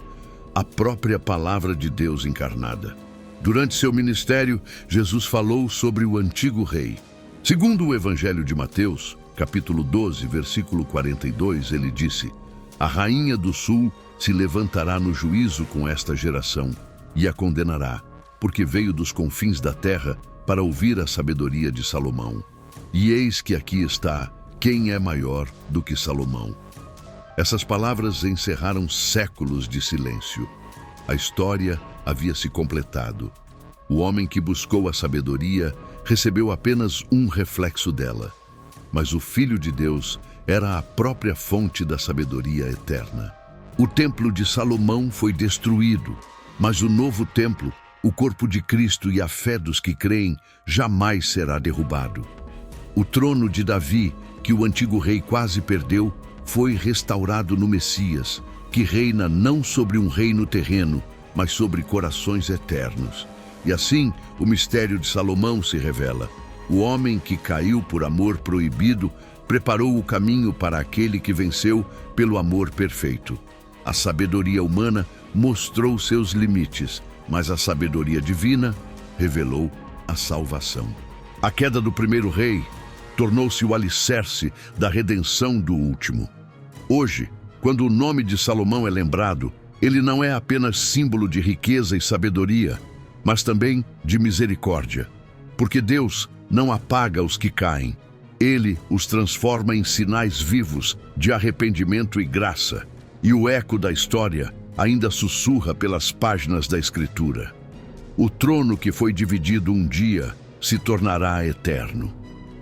a própria palavra de Deus encarnada. Durante seu ministério, Jesus falou sobre o antigo rei. Segundo o Evangelho de Mateus, capítulo 12, versículo 42, ele disse: a rainha do sul se levantará no juízo com esta geração e a condenará, porque veio dos confins da terra para ouvir a sabedoria de Salomão. E eis que aqui está, quem é maior do que Salomão? Essas palavras encerraram séculos de silêncio. A história havia se completado. O homem que buscou a sabedoria recebeu apenas um reflexo dela. Mas o Filho de Deus era a própria fonte da sabedoria eterna. O templo de Salomão foi destruído, mas o novo templo, o corpo de Cristo e a fé dos que creem, jamais será derrubado. O trono de Davi, que o antigo rei quase perdeu, foi restaurado no Messias, que reina não sobre um reino terreno, mas sobre corações eternos. E assim, o mistério de Salomão se revela. O homem que caiu por amor proibido preparou o caminho para aquele que venceu pelo amor perfeito. A sabedoria humana mostrou seus limites, mas a sabedoria divina revelou a salvação. A queda do primeiro rei tornou-se o alicerce da redenção do último. Hoje, quando o nome de Salomão é lembrado, ele não é apenas símbolo de riqueza e sabedoria, mas também de misericórdia. Porque Deus não apaga os que caem. Ele os transforma em sinais vivos de arrependimento e graça. E o eco da história ainda sussurra pelas páginas da Escritura. O trono que foi dividido um dia se tornará eterno.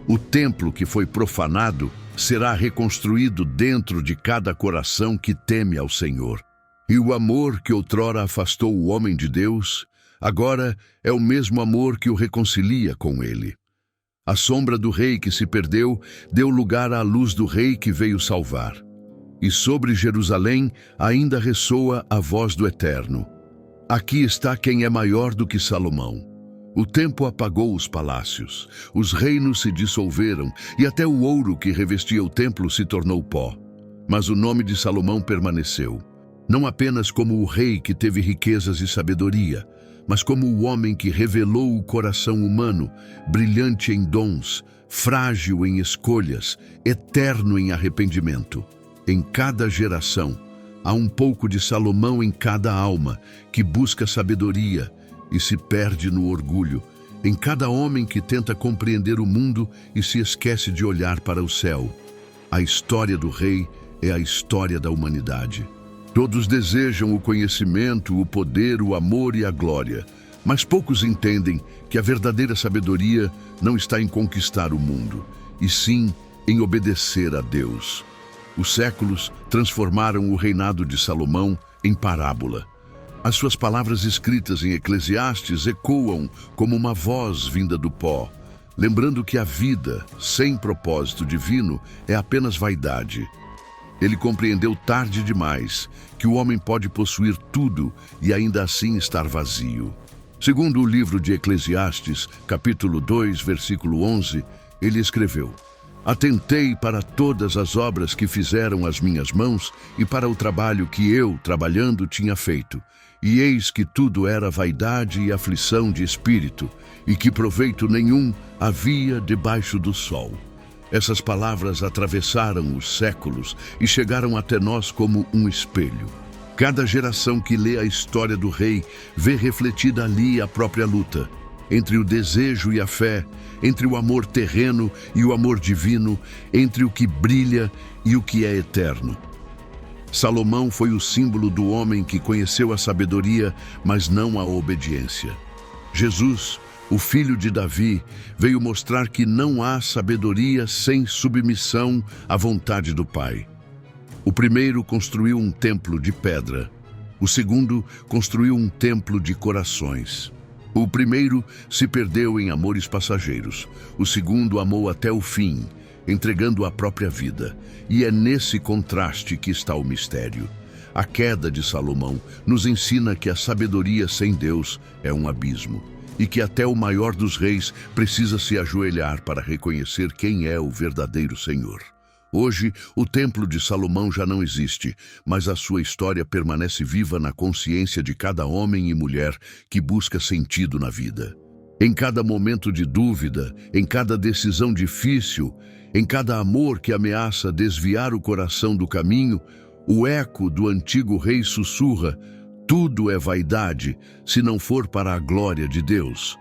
O templo que foi profanado será reconstruído dentro de cada coração que teme ao Senhor. E o amor que outrora afastou o homem de Deus, agora é o mesmo amor que o reconcilia com ele. A sombra do rei que se perdeu deu lugar à luz do rei que veio salvar. E sobre Jerusalém ainda ressoa a voz do Eterno. Aqui está quem é maior do que Salomão. O tempo apagou os palácios, os reinos se dissolveram e até o ouro que revestia o templo se tornou pó. Mas o nome de Salomão permaneceu, não apenas como o rei que teve riquezas e sabedoria, mas como o homem que revelou o coração humano, brilhante em dons, frágil em escolhas, eterno em arrependimento. Em cada geração, há um pouco de Salomão em cada alma que busca sabedoria e se perde no orgulho, em cada homem que tenta compreender o mundo e se esquece de olhar para o céu. A história do rei é a história da humanidade. Todos desejam o conhecimento, o poder, o amor e a glória, mas poucos entendem que a verdadeira sabedoria não está em conquistar o mundo, e sim em obedecer a Deus. Os séculos transformaram o reinado de Salomão em parábola. As suas palavras escritas em Eclesiastes ecoam como uma voz vinda do pó, lembrando que a vida, sem propósito divino, é apenas vaidade. Ele compreendeu tarde demais que o homem pode possuir tudo e ainda assim estar vazio. Segundo o livro de Eclesiastes, capítulo 2, versículo 11, ele escreveu: Atentei para todas as obras que fizeram as minhas mãos e para o trabalho que eu, trabalhando, tinha feito. E eis que tudo era vaidade e aflição de espírito, e que proveito nenhum havia debaixo do sol. Essas palavras atravessaram os séculos e chegaram até nós como um espelho. Cada geração que lê a história do rei vê refletida ali a própria luta entre o desejo e a fé, entre o amor terreno e o amor divino, entre o que brilha e o que é eterno. Salomão foi o símbolo do homem que conheceu a sabedoria, mas não a obediência. Jesus, o filho de Davi, veio mostrar que não há sabedoria sem submissão à vontade do Pai. O primeiro construiu um templo de pedra. O segundo construiu um templo de corações. O primeiro se perdeu em amores passageiros. O segundo amou até o fim, entregando a própria vida. E é nesse contraste que está o mistério. A queda de Salomão nos ensina que a sabedoria sem Deus é um abismo, e que até o maior dos reis precisa se ajoelhar para reconhecer quem é o verdadeiro Senhor. Hoje, o templo de Salomão já não existe, mas a sua história permanece viva na consciência de cada homem e mulher que busca sentido na vida. Em cada momento de dúvida, em cada decisão difícil, em cada amor que ameaça desviar o coração do caminho, o eco do antigo rei sussurra: tudo é vaidade, se não for para a glória de Deus.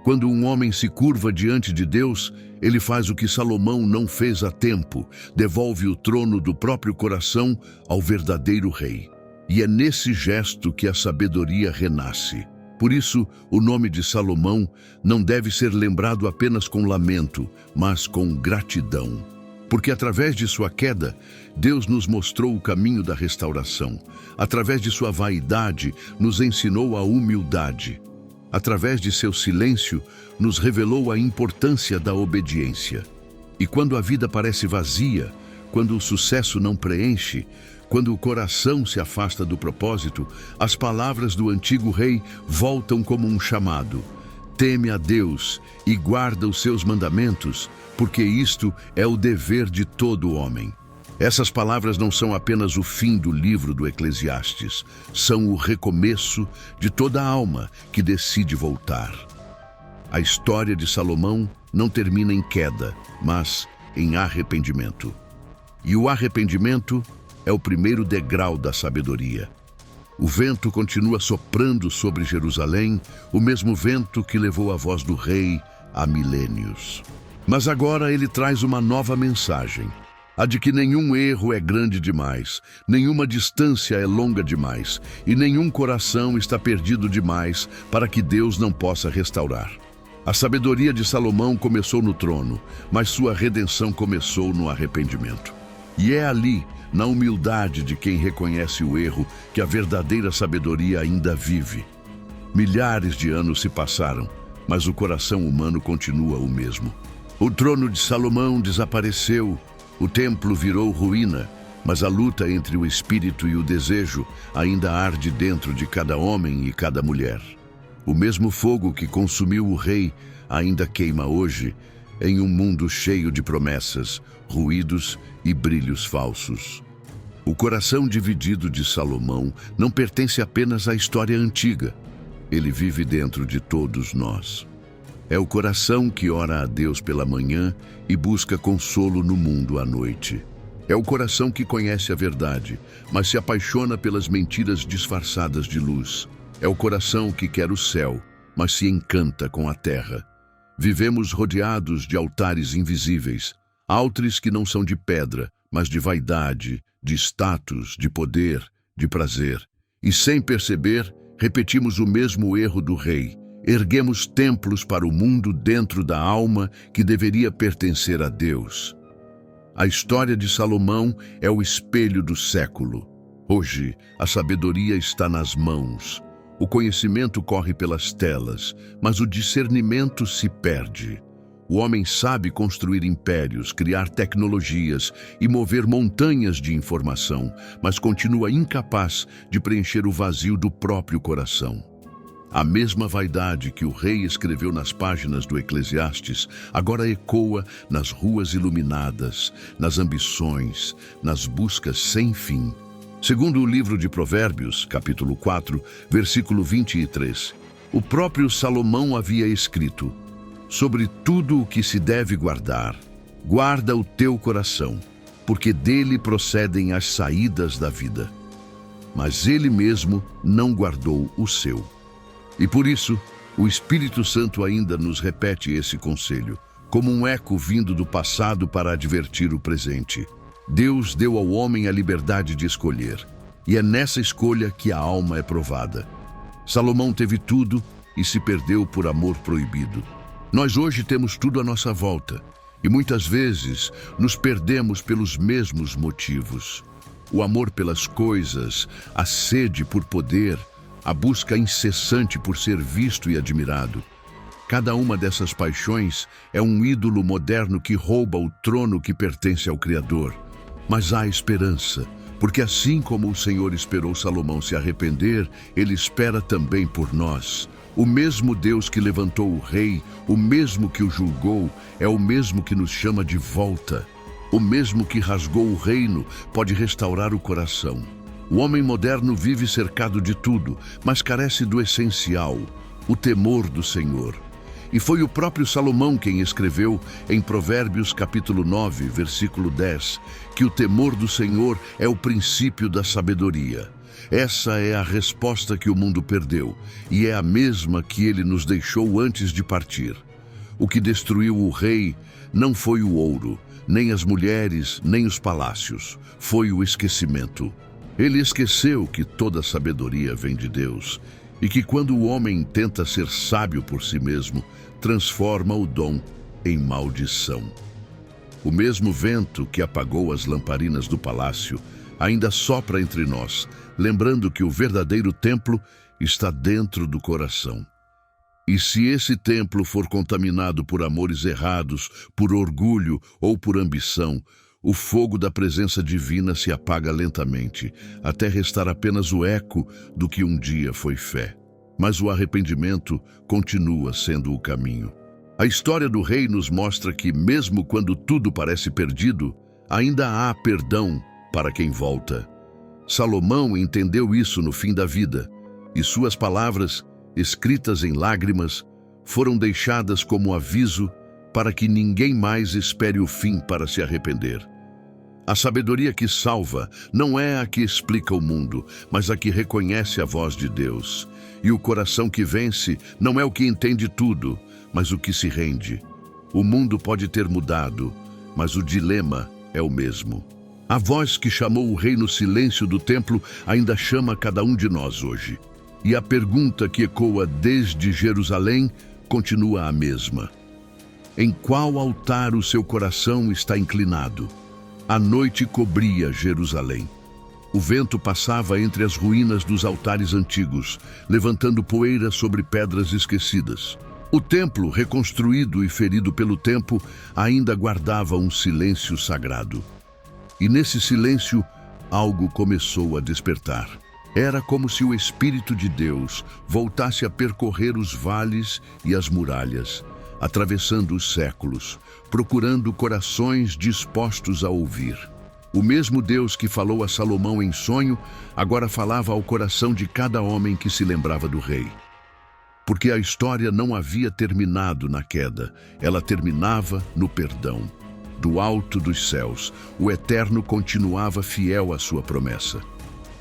Quando um homem se curva diante de Deus, ele faz o que Salomão não fez a tempo, devolve o trono do próprio coração ao verdadeiro rei. E é nesse gesto que a sabedoria renasce. Por isso, o nome de Salomão não deve ser lembrado apenas com lamento, mas com gratidão. Porque através de sua queda, Deus nos mostrou o caminho da restauração. Através de sua vaidade, nos ensinou a humildade. Através de seu silêncio, nos revelou a importância da obediência. E quando a vida parece vazia, quando o sucesso não preenche, quando o coração se afasta do propósito, as palavras do antigo rei voltam como um chamado. Teme a Deus e guarda os seus mandamentos, porque isto é o dever de todo homem. Essas palavras não são apenas o fim do livro do Eclesiastes, são o recomeço de toda alma que decide voltar. A história de Salomão não termina em queda, mas em arrependimento. E o arrependimento é o primeiro degrau da sabedoria. O vento continua soprando sobre Jerusalém, o mesmo vento que levou a voz do rei há milênios. Mas agora ele traz uma nova mensagem, a de que nenhum erro é grande demais, nenhuma distância é longa demais, e nenhum coração está perdido demais para que Deus não possa restaurar. A sabedoria de Salomão começou no trono, mas sua redenção começou no arrependimento. E é ali, na humildade de quem reconhece o erro, que a verdadeira sabedoria ainda vive. Milhares de anos se passaram, mas o coração humano continua o mesmo. O trono de Salomão desapareceu, o templo virou ruína, mas a luta entre o espírito e o desejo ainda arde dentro de cada homem e cada mulher. O mesmo fogo que consumiu o rei ainda queima hoje, em um mundo cheio de promessas, ruídos e brilhos falsos. O coração dividido de Salomão não pertence apenas à história antiga. Ele vive dentro de todos nós. É o coração que ora a Deus pela manhã e busca consolo no mundo à noite. É o coração que conhece a verdade, mas se apaixona pelas mentiras disfarçadas de luz. É o coração que quer o céu, mas se encanta com a terra. Vivemos rodeados de altares invisíveis, altares que não são de pedra, mas de vaidade, de status, de poder, de prazer. E sem perceber, repetimos o mesmo erro do rei. Erguemos templos para o mundo dentro da alma que deveria pertencer a Deus. A história de Salomão é o espelho do século. Hoje, a sabedoria está nas mãos. O conhecimento corre pelas telas, mas o discernimento se perde. O homem sabe construir impérios, criar tecnologias e mover montanhas de informação, mas continua incapaz de preencher o vazio do próprio coração. A mesma vaidade que o rei escreveu nas páginas do Eclesiastes agora ecoa nas ruas iluminadas, nas ambições, nas buscas sem fim. Segundo o livro de Provérbios, capítulo 4, versículo 23, o próprio Salomão havia escrito: sobre tudo o que se deve guardar, guarda o teu coração, porque dele procedem as saídas da vida. Mas ele mesmo não guardou o seu. E por isso, o Espírito Santo ainda nos repete esse conselho, como um eco vindo do passado para advertir o presente. Deus deu ao homem a liberdade de escolher, e é nessa escolha que a alma é provada. Salomão teve tudo e se perdeu por amor proibido. Nós hoje temos tudo à nossa volta, e muitas vezes nos perdemos pelos mesmos motivos. O amor pelas coisas, a sede por poder, a busca incessante por ser visto e admirado. Cada uma dessas paixões é um ídolo moderno que rouba o trono que pertence ao Criador. Mas há esperança, porque assim como o Senhor esperou Salomão se arrepender, Ele espera também por nós. O mesmo Deus que levantou o rei, o mesmo que o julgou, é o mesmo que nos chama de volta. O mesmo que rasgou o reino pode restaurar o coração. O homem moderno vive cercado de tudo, mas carece do essencial, o temor do Senhor. E foi o próprio Salomão quem escreveu em Provérbios capítulo 9, versículo 10, que o temor do Senhor é o princípio da sabedoria. Essa é a resposta que o mundo perdeu, e é a mesma que ele nos deixou antes de partir. O que destruiu o rei não foi o ouro, nem as mulheres, nem os palácios. Foi o esquecimento. Ele esqueceu que toda sabedoria vem de Deus, e que quando o homem tenta ser sábio por si mesmo, transforma o dom em maldição. O mesmo vento que apagou as lamparinas do palácio ainda sopra entre nós, lembrando que o verdadeiro templo está dentro do coração. E se esse templo for contaminado por amores errados, por orgulho ou por ambição, o fogo da presença divina se apaga lentamente, até restar apenas o eco do que um dia foi fé. Mas o arrependimento continua sendo o caminho. A história do rei nos mostra que, mesmo quando tudo parece perdido, ainda há perdão para quem volta. Salomão entendeu isso no fim da vida, e suas palavras, escritas em lágrimas, foram deixadas como aviso para que ninguém mais espere o fim para se arrepender. A sabedoria que salva não é a que explica o mundo, mas a que reconhece a voz de Deus. E o coração que vence não é o que entende tudo, mas o que se rende. O mundo pode ter mudado, mas o dilema é o mesmo. A voz que chamou o rei no silêncio do templo ainda chama cada um de nós hoje. E a pergunta que ecoa desde Jerusalém continua a mesma. Em qual altar o seu coração está inclinado? A noite cobria Jerusalém. O vento passava entre as ruínas dos altares antigos, levantando poeira sobre pedras esquecidas. O templo, reconstruído e ferido pelo tempo, ainda guardava um silêncio sagrado. E nesse silêncio, algo começou a despertar. Era como se o Espírito de Deus voltasse a percorrer os vales e as muralhas, atravessando os séculos, procurando corações dispostos a ouvir. O mesmo Deus que falou a Salomão em sonho, agora falava ao coração de cada homem que se lembrava do rei. Porque a história não havia terminado na queda, ela terminava no perdão. Do alto dos céus, o Eterno continuava fiel à sua promessa.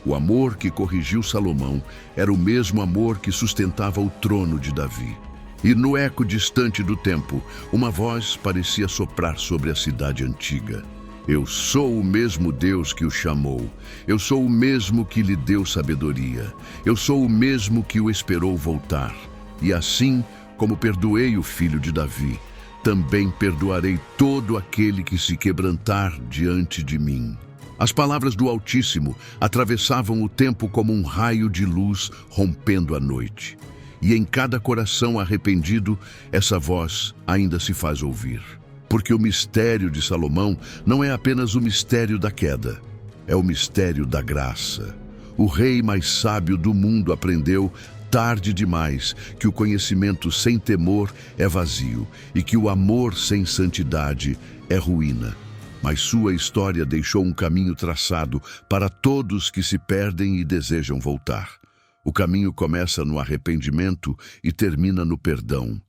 O amor que corrigiu Salomão era o mesmo amor que sustentava o trono de Davi. E no eco distante do tempo, uma voz parecia soprar sobre a cidade antiga. Eu sou o mesmo Deus que o chamou. Eu sou o mesmo que lhe deu sabedoria. Eu sou o mesmo que o esperou voltar. E assim, como perdoei o filho de Davi, também perdoarei todo aquele que se quebrantar diante de mim. As palavras do Altíssimo atravessavam o tempo como um raio de luz rompendo a noite. E em cada coração arrependido, essa voz ainda se faz ouvir. Porque o mistério de Salomão não é apenas o mistério da queda, é o mistério da graça. O rei mais sábio do mundo aprendeu, tarde demais, que o conhecimento sem temor é vazio e que o amor sem santidade é ruína. Mas sua história deixou um caminho traçado para todos que se perdem e desejam voltar. O caminho começa no arrependimento e termina no perdão.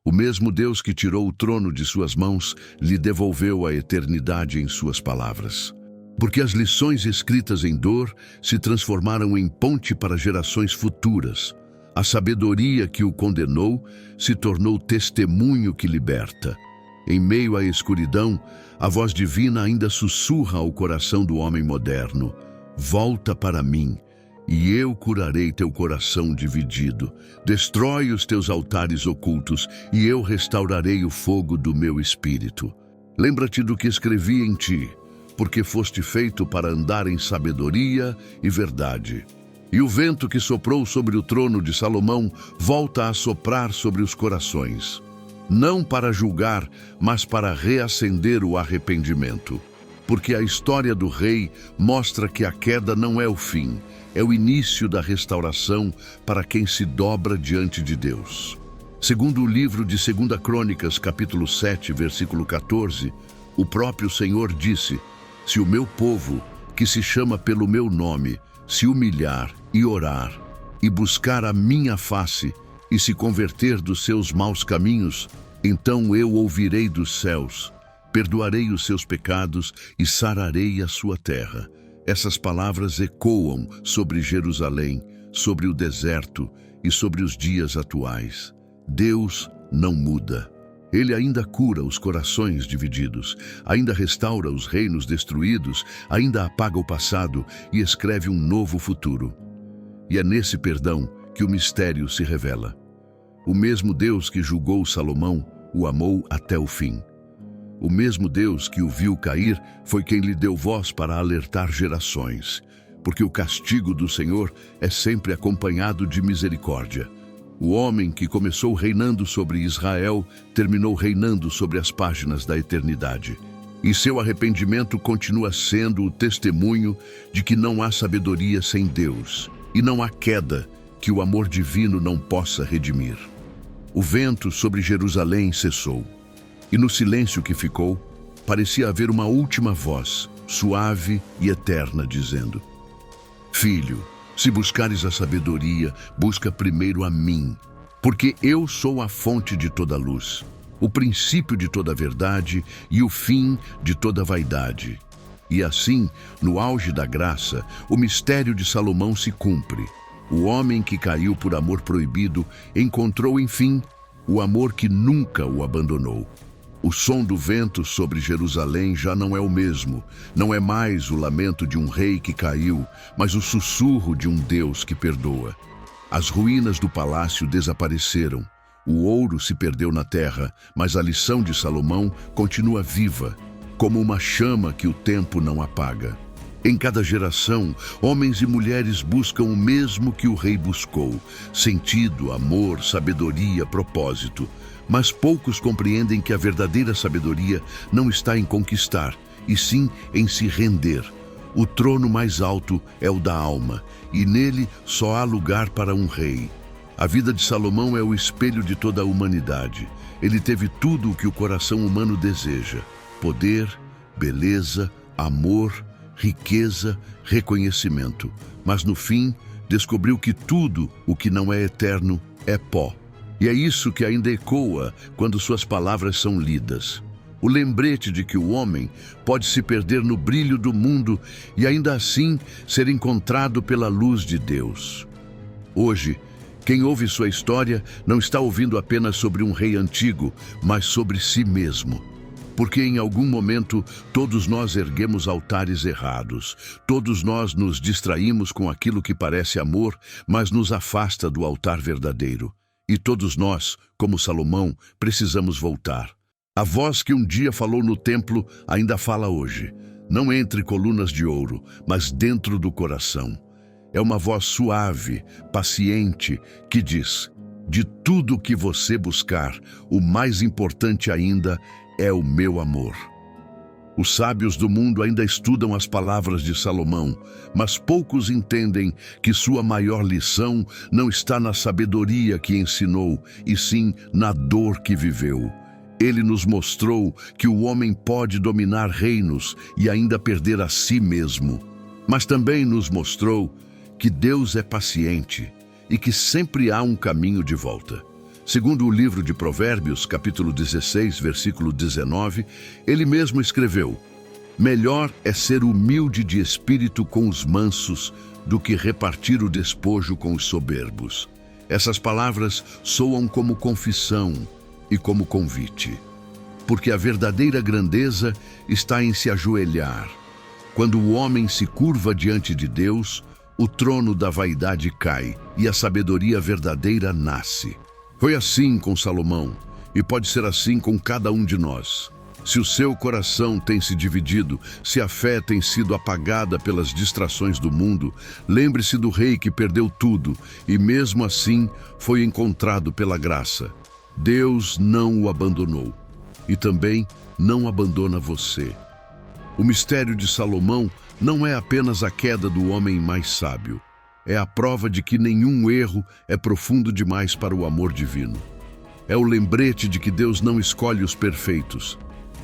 O mesmo Deus que tirou o trono de suas mãos lhe devolveu a eternidade em suas palavras. Porque as lições escritas em dor se transformaram em ponte para gerações futuras. A sabedoria que o condenou se tornou testemunho que liberta. Em meio à escuridão, a voz divina ainda sussurra ao coração do homem moderno: volta para mim, e eu curarei teu coração dividido. Destrói os teus altares ocultos, e eu restaurarei o fogo do meu espírito. Lembra-te do que escrevi em ti, porque foste feito para andar em sabedoria e verdade. E o vento que soprou sobre o trono de Salomão volta a soprar sobre os corações, não para julgar, mas para reacender o arrependimento. Porque a história do rei mostra que a queda não é o fim, é o início da restauração para quem se dobra diante de Deus. Segundo o livro de 2 Crônicas, capítulo 7, versículo 14, o próprio Senhor disse: se o meu povo, que se chama pelo meu nome, se humilhar e orar, e buscar a minha face, e se converter dos seus maus caminhos, então eu ouvirei dos céus, perdoarei os seus pecados e sararei a sua terra. Essas palavras ecoam sobre Jerusalém, sobre o deserto e sobre os dias atuais. Deus não muda. Ele ainda cura os corações divididos, ainda restaura os reinos destruídos, ainda apaga o passado e escreve um novo futuro. E é nesse perdão que o mistério se revela. O mesmo Deus que julgou Salomão o amou até o fim. O mesmo Deus que o viu cair foi quem lhe deu voz para alertar gerações, porque o castigo do Senhor é sempre acompanhado de misericórdia. O homem que começou reinando sobre Israel terminou reinando sobre as páginas da eternidade. E seu arrependimento continua sendo o testemunho de que não há sabedoria sem Deus, e não há queda que o amor divino não possa redimir. O vento sobre Jerusalém cessou. E no silêncio que ficou, parecia haver uma última voz, suave e eterna, dizendo: Filho, se buscares a sabedoria, busca primeiro a mim, Porque eu sou a fonte de toda luz, o princípio de toda verdade e o fim de toda vaidade. E assim, no auge da graça, o mistério de Salomão se cumpre. O homem que caiu por amor proibido encontrou, enfim, o amor que nunca o abandonou. O som do vento sobre Jerusalém já não é o mesmo. Não é mais o lamento de um rei que caiu, mas o sussurro de um Deus que perdoa. As ruínas do palácio desapareceram. O ouro se perdeu na terra, mas a lição de Salomão continua viva, como uma chama que o tempo não apaga. Em cada geração, homens e mulheres buscam o mesmo que o rei buscou: sentido, amor, sabedoria, propósito. Mas poucos compreendem que a verdadeira sabedoria não está em conquistar, e sim em se render. O trono mais alto é o da alma, e nele só há lugar para um rei. A vida de Salomão é o espelho de toda a humanidade. Ele teve tudo o que o coração humano deseja: poder, beleza, amor, riqueza, reconhecimento. Mas no fim, descobriu que tudo o que não é eterno é pó. E é isso que ainda ecoa quando suas palavras são lidas. O lembrete de que o homem pode se perder no brilho do mundo e ainda assim ser encontrado pela luz de Deus. Hoje, quem ouve sua história não está ouvindo apenas sobre um rei antigo, mas sobre si mesmo. Porque em algum momento todos nós erguemos altares errados. Todos nós nos distraímos com aquilo que parece amor, mas nos afasta do altar verdadeiro. E todos nós, como Salomão, precisamos voltar. A voz que um dia falou no templo ainda fala hoje, não entre colunas de ouro, mas dentro do coração. É uma voz suave, paciente, que diz: de tudo que você buscar, o mais importante ainda é o meu amor. Os sábios do mundo ainda estudam as palavras de Salomão, mas poucos entendem que sua maior lição não está na sabedoria que ensinou, e sim na dor que viveu. Ele nos mostrou que o homem pode dominar reinos e ainda perder a si mesmo. Mas também nos mostrou que Deus é paciente e que sempre há um caminho de volta. Segundo o livro de Provérbios, capítulo 16, versículo 19, ele mesmo escreveu: melhor é ser humilde de espírito com os mansos do que repartir o despojo com os soberbos. Essas palavras soam como confissão e como convite, porque a verdadeira grandeza está em se ajoelhar. Quando o homem se curva diante de Deus, o trono da vaidade cai e a sabedoria verdadeira nasce. Foi assim com Salomão, e pode ser assim com cada um de nós. Se o seu coração tem se dividido, se a fé tem sido apagada pelas distrações do mundo, lembre-se do rei que perdeu tudo e mesmo assim foi encontrado pela graça. Deus não o abandonou e também não abandona você. O mistério de Salomão não é apenas a queda do homem mais sábio. É a prova de que nenhum erro é profundo demais para o amor divino. É o lembrete de que Deus não escolhe os perfeitos.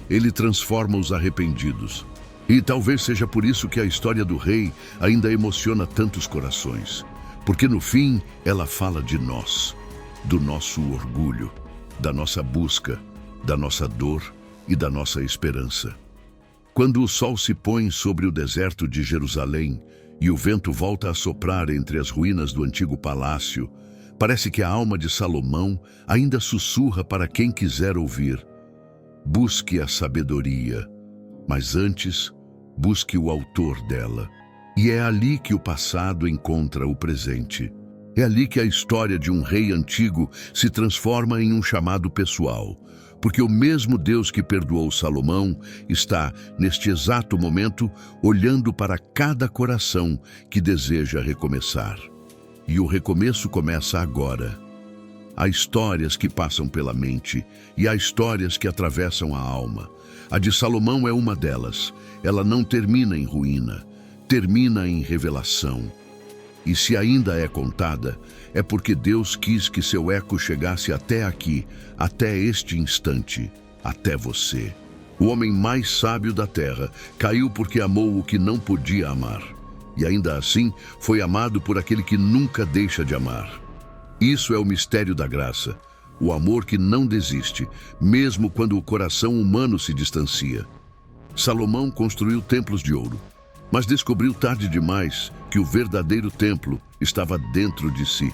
Ele transforma os arrependidos. E talvez seja por isso que a história do rei ainda emociona tantos corações. Porque no fim, ela fala de nós, do nosso orgulho, da nossa busca, da nossa dor e da nossa esperança. Quando o sol se põe sobre o deserto de Jerusalém, e o vento volta a soprar entre as ruínas do antigo palácio, parece que a alma de Salomão ainda sussurra para quem quiser ouvir: busque a sabedoria, mas antes, busque o autor dela. E é ali que o passado encontra o presente. É ali que a história de um rei antigo se transforma em um chamado pessoal, porque o mesmo Deus que perdoou Salomão está, neste exato momento, olhando para cada coração que deseja recomeçar. E o recomeço começa agora. Há histórias que passam pela mente e há histórias que atravessam a alma. A de Salomão é uma delas. Ela não termina em ruína, termina em revelação. E se ainda é contada, é porque Deus quis que seu eco chegasse até aqui, até este instante, até você. O homem mais sábio da terra caiu porque amou o que não podia amar. E ainda assim, foi amado por aquele que nunca deixa de amar. Isso é o mistério da graça, o amor que não desiste, mesmo quando o coração humano se distancia. Salomão construiu templos de ouro, mas descobriu tarde demais que o verdadeiro templo estava dentro de si.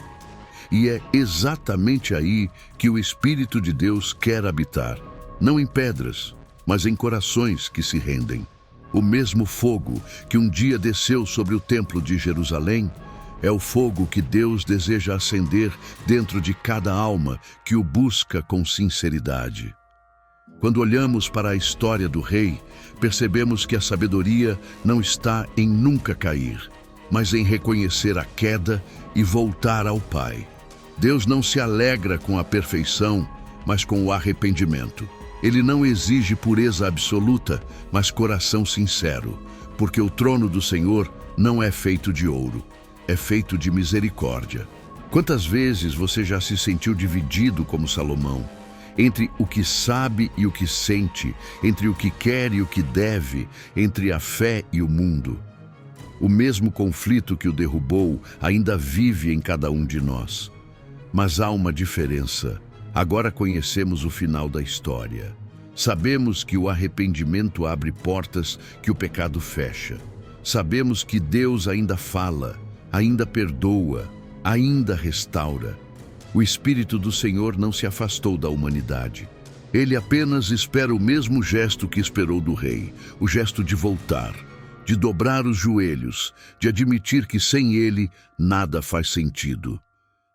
E é exatamente aí que o Espírito de Deus quer habitar, não em pedras, mas em corações que se rendem. O mesmo fogo que um dia desceu sobre o templo de Jerusalém é o fogo que Deus deseja acender dentro de cada alma que o busca com sinceridade. Quando olhamos para a história do rei, percebemos que a sabedoria não está em nunca cair, mas em reconhecer a queda e voltar ao Pai. Deus não se alegra com a perfeição, mas com o arrependimento. Ele não exige pureza absoluta, mas coração sincero, porque o trono do Senhor não é feito de ouro, é feito de misericórdia. Quantas vezes você já se sentiu dividido como Salomão, entre o que sabe e o que sente, entre o que quer e o que deve, entre a fé e o mundo? O mesmo conflito que o derrubou ainda vive em cada um de nós. Mas há uma diferença. Agora conhecemos o final da história. Sabemos que o arrependimento abre portas que o pecado fecha. Sabemos que Deus ainda fala, ainda perdoa, ainda restaura. O Espírito do Senhor não se afastou da humanidade. Ele apenas espera o mesmo gesto que esperou do rei, o gesto de voltar, de dobrar os joelhos, de admitir que sem ele nada faz sentido.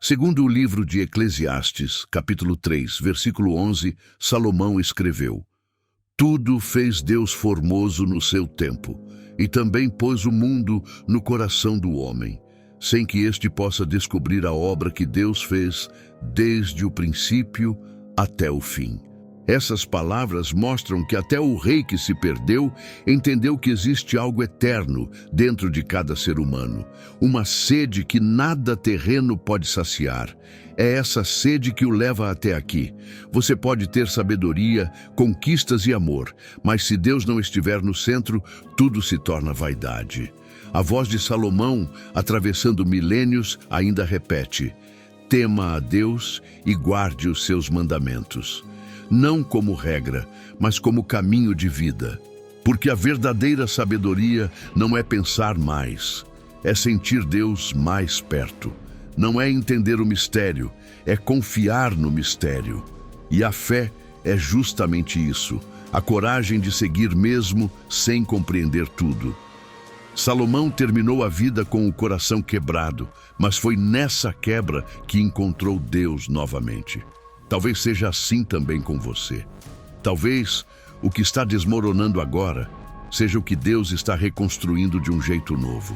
Segundo o livro de Eclesiastes, capítulo 3, versículo 11, Salomão escreveu: "Tudo fez Deus formoso no seu tempo, e também pôs o mundo no coração do homem, sem que este possa descobrir a obra que Deus fez desde o princípio até o fim." Essas palavras mostram que até o rei que se perdeu entendeu que existe algo eterno dentro de cada ser humano, uma sede que nada terreno pode saciar. É essa sede que o leva até aqui. Você pode ter sabedoria, conquistas e amor, mas se Deus não estiver no centro, tudo se torna vaidade. A voz de Salomão, atravessando milênios, ainda repete: "Tema a Deus e guarde os seus mandamentos." Não como regra, mas como caminho de vida. Porque a verdadeira sabedoria não é pensar mais, é sentir Deus mais perto. Não é entender o mistério, é confiar no mistério. E a fé é justamente isso, a coragem de seguir mesmo sem compreender tudo. Salomão terminou a vida com o coração quebrado, mas foi nessa quebra que encontrou Deus novamente. Talvez seja assim também com você. Talvez o que está desmoronando agora seja o que Deus está reconstruindo de um jeito novo.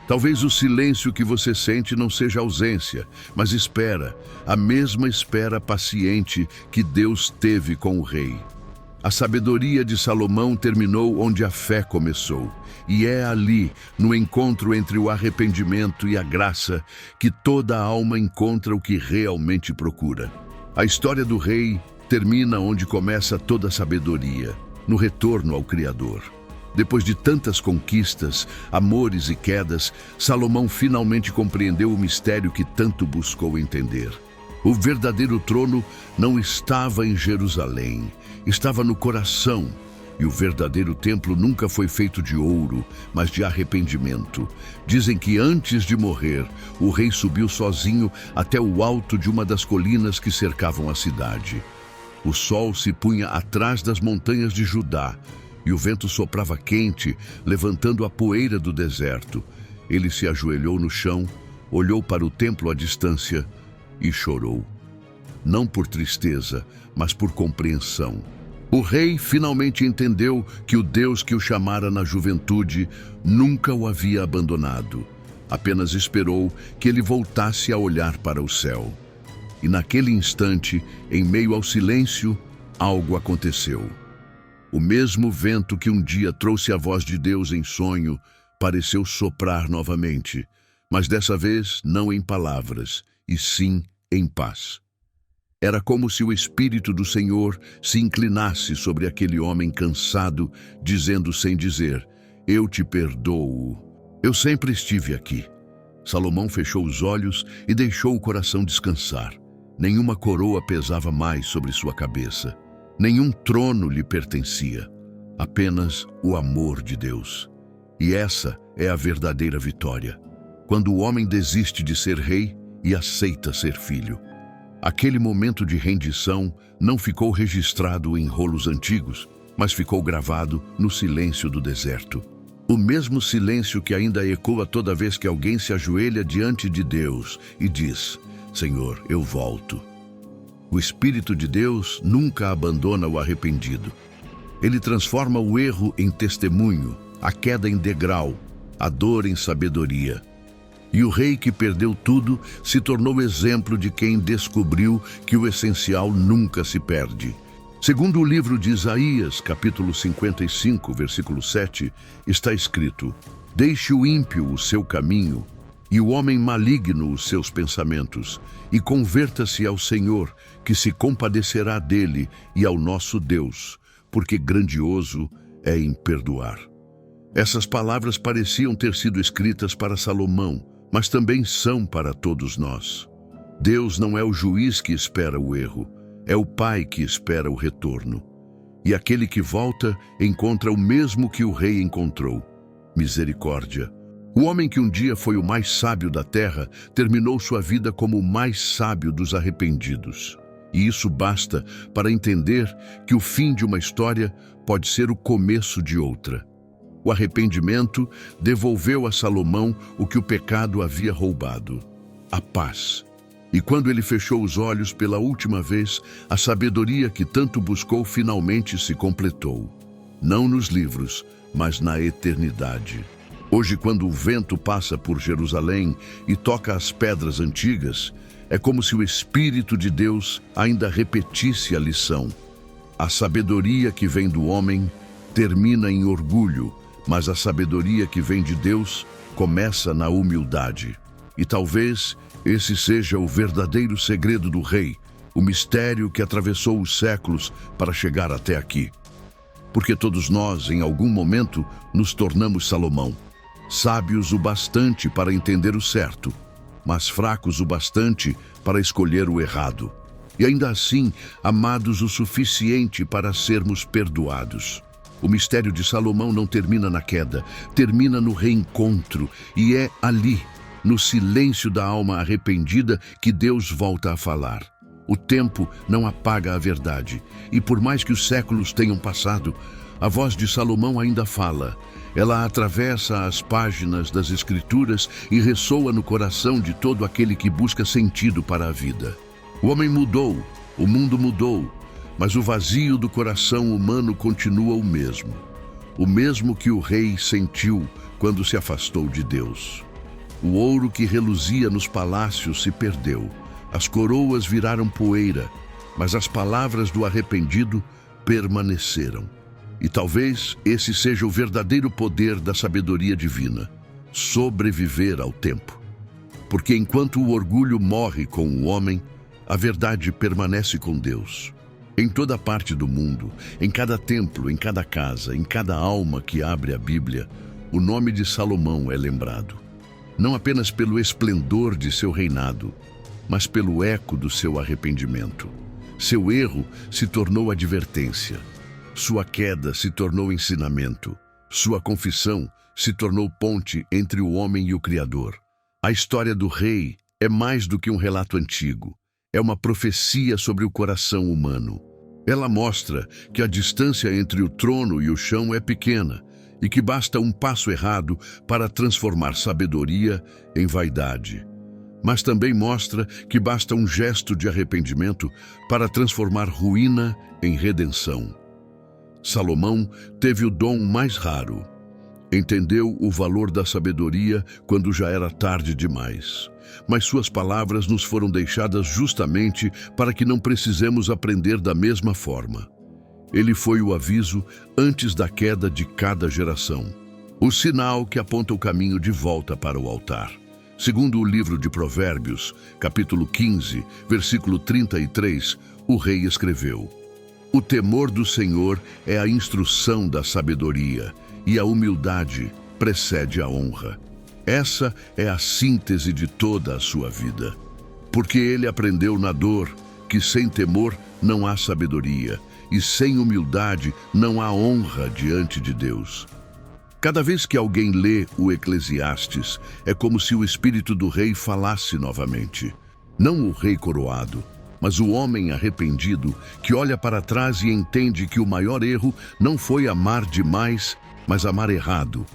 Talvez o silêncio que você sente não seja ausência, mas espera, a mesma espera paciente que Deus teve com o rei. A sabedoria de Salomão terminou onde a fé começou, e é ali, no encontro entre o arrependimento e a graça, que toda alma encontra o que realmente procura. A história do rei termina onde começa toda a sabedoria, no retorno ao Criador. Depois de tantas conquistas, amores e quedas, Salomão finalmente compreendeu o mistério que tanto buscou entender. O verdadeiro trono não estava em Jerusalém, estava no coração. E o verdadeiro templo nunca foi feito de ouro, mas de arrependimento. Dizem que antes de morrer, o rei subiu sozinho até o alto de uma das colinas que cercavam a cidade. O sol se punha atrás das montanhas de Judá, e o vento soprava quente, levantando a poeira do deserto. Ele se ajoelhou no chão, olhou para o templo à distância e chorou. Não por tristeza, mas por compreensão. O rei finalmente entendeu que o Deus que o chamara na juventude nunca o havia abandonado. Apenas esperou que ele voltasse a olhar para o céu. E naquele instante, em meio ao silêncio, algo aconteceu. O mesmo vento que um dia trouxe a voz de Deus em sonho pareceu soprar novamente, mas dessa vez não em palavras, e sim em paz. Era como se o Espírito do Senhor se inclinasse sobre aquele homem cansado, dizendo sem dizer: "Eu te perdoo. Eu sempre estive aqui. Salomão fechou os olhos e deixou o coração descansar. Nenhuma coroa pesava mais sobre sua cabeça. Nenhum trono lhe pertencia. Apenas o amor de Deus. E essa é a verdadeira vitória. Quando o homem desiste de ser rei e aceita ser filho. Aquele momento de rendição não ficou registrado em rolos antigos, mas ficou gravado no silêncio do deserto. O mesmo silêncio que ainda ecoa toda vez que alguém se ajoelha diante de Deus e diz: Senhor, eu volto. O Espírito de Deus nunca abandona o arrependido. Ele transforma o erro em testemunho, a queda em degrau, a dor em sabedoria. E o rei que perdeu tudo se tornou exemplo de quem descobriu que o essencial nunca se perde. Segundo o livro de Isaías, capítulo 55, versículo 7, está escrito: Deixe o ímpio o seu caminho, e o homem maligno os seus pensamentos, e converta-se ao Senhor, que se compadecerá dele, e ao nosso Deus, porque grandioso é em perdoar. Essas palavras pareciam ter sido escritas para Salomão, mas também são para todos nós. Deus não é o juiz que espera o erro, é o Pai que espera o retorno. E aquele que volta encontra o mesmo que o rei encontrou: misericórdia. O homem que um dia foi o mais sábio da terra terminou sua vida como o mais sábio dos arrependidos. E isso basta para entender que o fim de uma história pode ser o começo de outra. O arrependimento devolveu a Salomão o que o pecado havia roubado: a paz. E quando ele fechou os olhos pela última vez, a sabedoria que tanto buscou finalmente se completou. Não nos livros, mas na eternidade. Hoje, quando o vento passa por Jerusalém e toca as pedras antigas, é como se o Espírito de Deus ainda repetisse a lição. A sabedoria que vem do homem termina em orgulho, mas a sabedoria que vem de Deus começa na humildade. E talvez esse seja o verdadeiro segredo do rei, o mistério que atravessou os séculos para chegar até aqui. Porque todos nós, em algum momento, nos tornamos Salomão, sábios o bastante para entender o certo, mas fracos o bastante para escolher o errado. E ainda assim, amados o suficiente para sermos perdoados. O mistério de Salomão não termina na queda, termina no reencontro, e é ali, no silêncio da alma arrependida, que Deus volta a falar. O tempo não apaga a verdade, e por mais que os séculos tenham passado, a voz de Salomão ainda fala. Ela atravessa as páginas das Escrituras e ressoa no coração de todo aquele que busca sentido para a vida. O homem mudou, o mundo mudou, mas o vazio do coração humano continua o mesmo que o rei sentiu quando se afastou de Deus. O ouro que reluzia nos palácios se perdeu, as coroas viraram poeira, mas as palavras do arrependido permaneceram. E talvez esse seja o verdadeiro poder da sabedoria divina: sobreviver ao tempo. Porque enquanto o orgulho morre com o homem, a verdade permanece com Deus. Em toda parte do mundo, em cada templo, em cada casa, em cada alma que abre a Bíblia, o nome de Salomão é lembrado. Não apenas pelo esplendor de seu reinado, mas pelo eco do seu arrependimento. Seu erro se tornou advertência. Sua queda se tornou ensinamento. Sua confissão se tornou ponte entre o homem e o Criador. A história do rei é mais do que um relato antigo. É uma profecia sobre o coração humano. Ela mostra que a distância entre o trono e o chão é pequena e que basta um passo errado para transformar sabedoria em vaidade. Mas também mostra que basta um gesto de arrependimento para transformar ruína em redenção. Salomão teve o dom mais raro. Entendeu o valor da sabedoria quando já era tarde demais. Mas suas palavras nos foram deixadas justamente para que não precisemos aprender da mesma forma. Ele foi o aviso antes da queda de cada geração. O sinal que aponta o caminho de volta para o altar. Segundo o livro de Provérbios, capítulo 15, versículo 33, o rei escreveu: O temor do Senhor é a instrução da sabedoria, e a humildade precede a honra. Essa é a síntese de toda a sua vida. Porque ele aprendeu na dor que sem temor não há sabedoria e sem humildade não há honra diante de Deus. Cada vez que alguém lê o Eclesiastes, é como se o espírito do rei falasse novamente. Não o rei coroado, mas o homem arrependido que olha para trás e entende que o maior erro não foi amar demais, mas amar errado.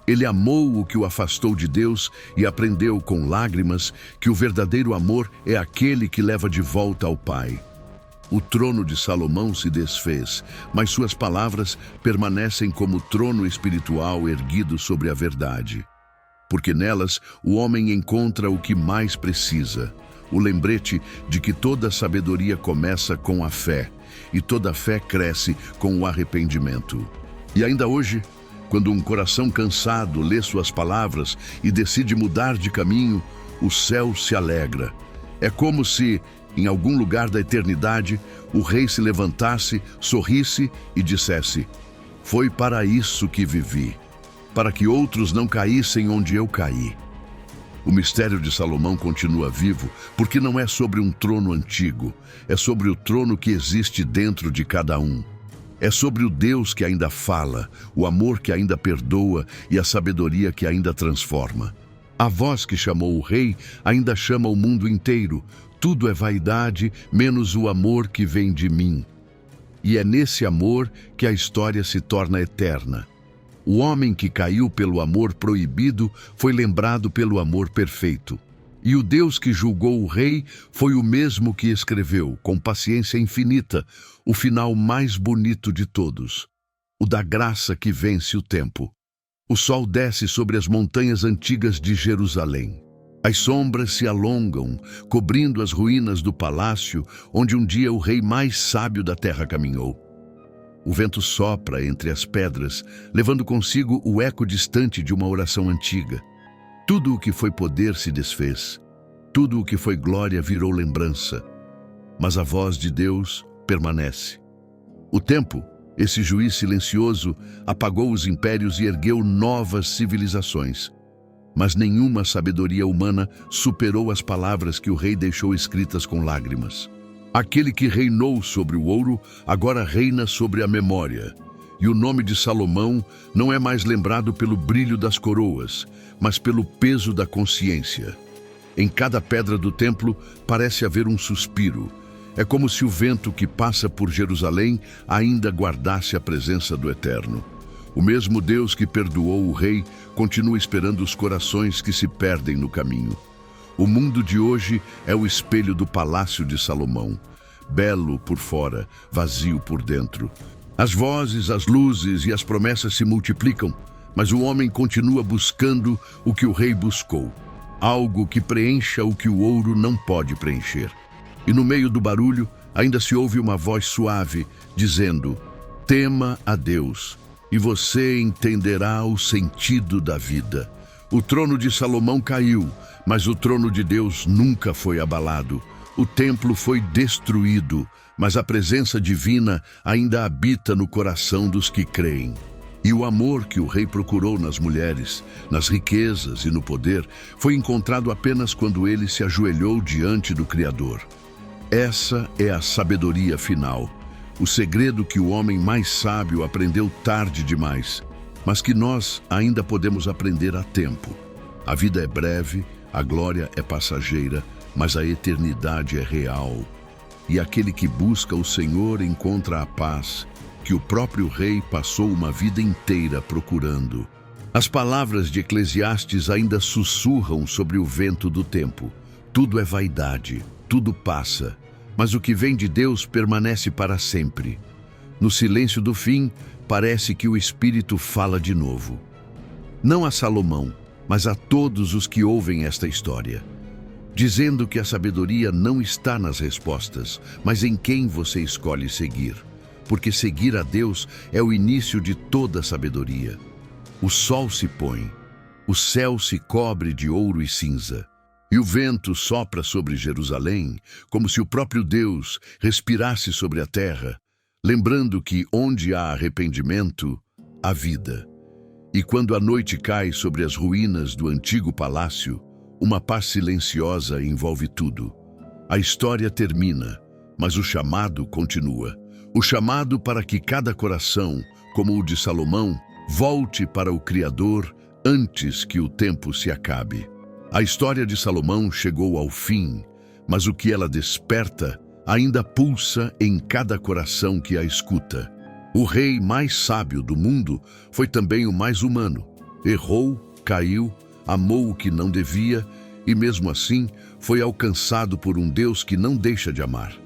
Ele amou o que o afastou de Deus e aprendeu com lágrimas que o verdadeiro amor é aquele que leva de volta ao Pai. O trono de Salomão se desfez, mas suas palavras permanecem como trono espiritual erguido sobre a verdade. Porque nelas o homem encontra o que mais precisa, o lembrete de que toda sabedoria começa com a fé, e toda fé cresce com o arrependimento. E ainda hoje, quando um coração cansado lê suas palavras e decide mudar de caminho, o céu se alegra. É como se, em algum lugar da eternidade, o rei se levantasse, sorrisse e dissesse: "Foi para isso que vivi, para que outros não caíssem onde eu caí." O mistério de Salomão continua vivo porque não é sobre um trono antigo, é sobre o trono que existe dentro de cada um. É sobre o Deus que ainda fala, o amor que ainda perdoa e a sabedoria que ainda transforma. A voz que chamou o rei ainda chama o mundo inteiro. Tudo é vaidade, menos o amor que vem de mim. E é nesse amor que a história se torna eterna. O homem que caiu pelo amor proibido foi lembrado pelo amor perfeito. E o Deus que julgou o rei foi o mesmo que escreveu, com paciência infinita, o final mais bonito de todos, o da graça que vence o tempo. O sol desce sobre as montanhas antigas de Jerusalém. As sombras se alongam, cobrindo as ruínas do palácio onde um dia o rei mais sábio da terra caminhou. O vento sopra entre as pedras, levando consigo o eco distante de uma oração antiga. Tudo o que foi poder se desfez. Tudo o que foi glória virou lembrança. Mas a voz de Deus permanece. O tempo, esse juiz silencioso, apagou os impérios e ergueu novas civilizações. Mas nenhuma sabedoria humana superou as palavras que o rei deixou escritas com lágrimas. Aquele que reinou sobre o ouro, agora reina sobre a memória. E o nome de Salomão não é mais lembrado pelo brilho das coroas, mas pelo peso da consciência. Em cada pedra do templo parece haver um suspiro. É como se o vento que passa por Jerusalém ainda guardasse a presença do Eterno. O mesmo Deus que perdoou o rei continua esperando os corações que se perdem no caminho. O mundo de hoje é o espelho do palácio de Salomão, belo por fora, vazio por dentro. As vozes, as luzes e as promessas se multiplicam, mas o homem continua buscando o que o rei buscou, algo que preencha o que o ouro não pode preencher. E no meio do barulho ainda se ouve uma voz suave dizendo: "Tema a Deus, e você entenderá o sentido da vida." O trono de Salomão caiu, mas o trono de Deus nunca foi abalado. O templo foi destruído, mas a presença divina ainda habita no coração dos que creem. E o amor que o rei procurou nas mulheres, nas riquezas e no poder, foi encontrado apenas quando ele se ajoelhou diante do Criador. Essa é a sabedoria final, o segredo que o homem mais sábio aprendeu tarde demais, mas que nós ainda podemos aprender a tempo. A vida é breve, a glória é passageira, mas a eternidade é real. E aquele que busca o Senhor encontra a paz, que o próprio rei passou uma vida inteira procurando. As palavras de Eclesiastes ainda sussurram sobre o vento do tempo. Tudo é vaidade, tudo passa, mas o que vem de Deus permanece para sempre. No silêncio do fim, parece que o Espírito fala de novo. Não a Salomão, mas a todos os que ouvem esta história, dizendo que a sabedoria não está nas respostas, mas em quem você escolhe seguir. Porque seguir a Deus é o início de toda sabedoria. O sol se põe, o céu se cobre de ouro e cinza, e o vento sopra sobre Jerusalém, como se o próprio Deus respirasse sobre a terra, lembrando que onde há arrependimento, há vida. E quando a noite cai sobre as ruínas do antigo palácio, uma paz silenciosa envolve tudo. A história termina, mas o chamado continua. O chamado para que cada coração, como o de Salomão, volte para o Criador antes que o tempo se acabe. A história de Salomão chegou ao fim, mas o que ela desperta ainda pulsa em cada coração que a escuta. O rei mais sábio do mundo foi também o mais humano. Errou, caiu, amou o que não devia e, mesmo assim, foi alcançado por um Deus que não deixa de amar.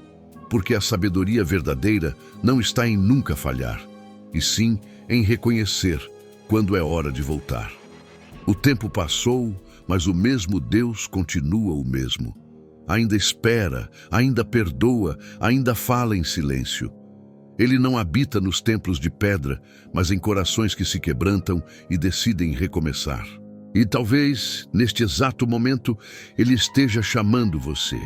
Porque a sabedoria verdadeira não está em nunca falhar, e sim em reconhecer quando é hora de voltar. O tempo passou, mas o mesmo Deus continua o mesmo. Ainda espera, ainda perdoa, ainda fala em silêncio. Ele não habita nos templos de pedra, mas em corações que se quebrantam e decidem recomeçar. E talvez, neste exato momento, ele esteja chamando você.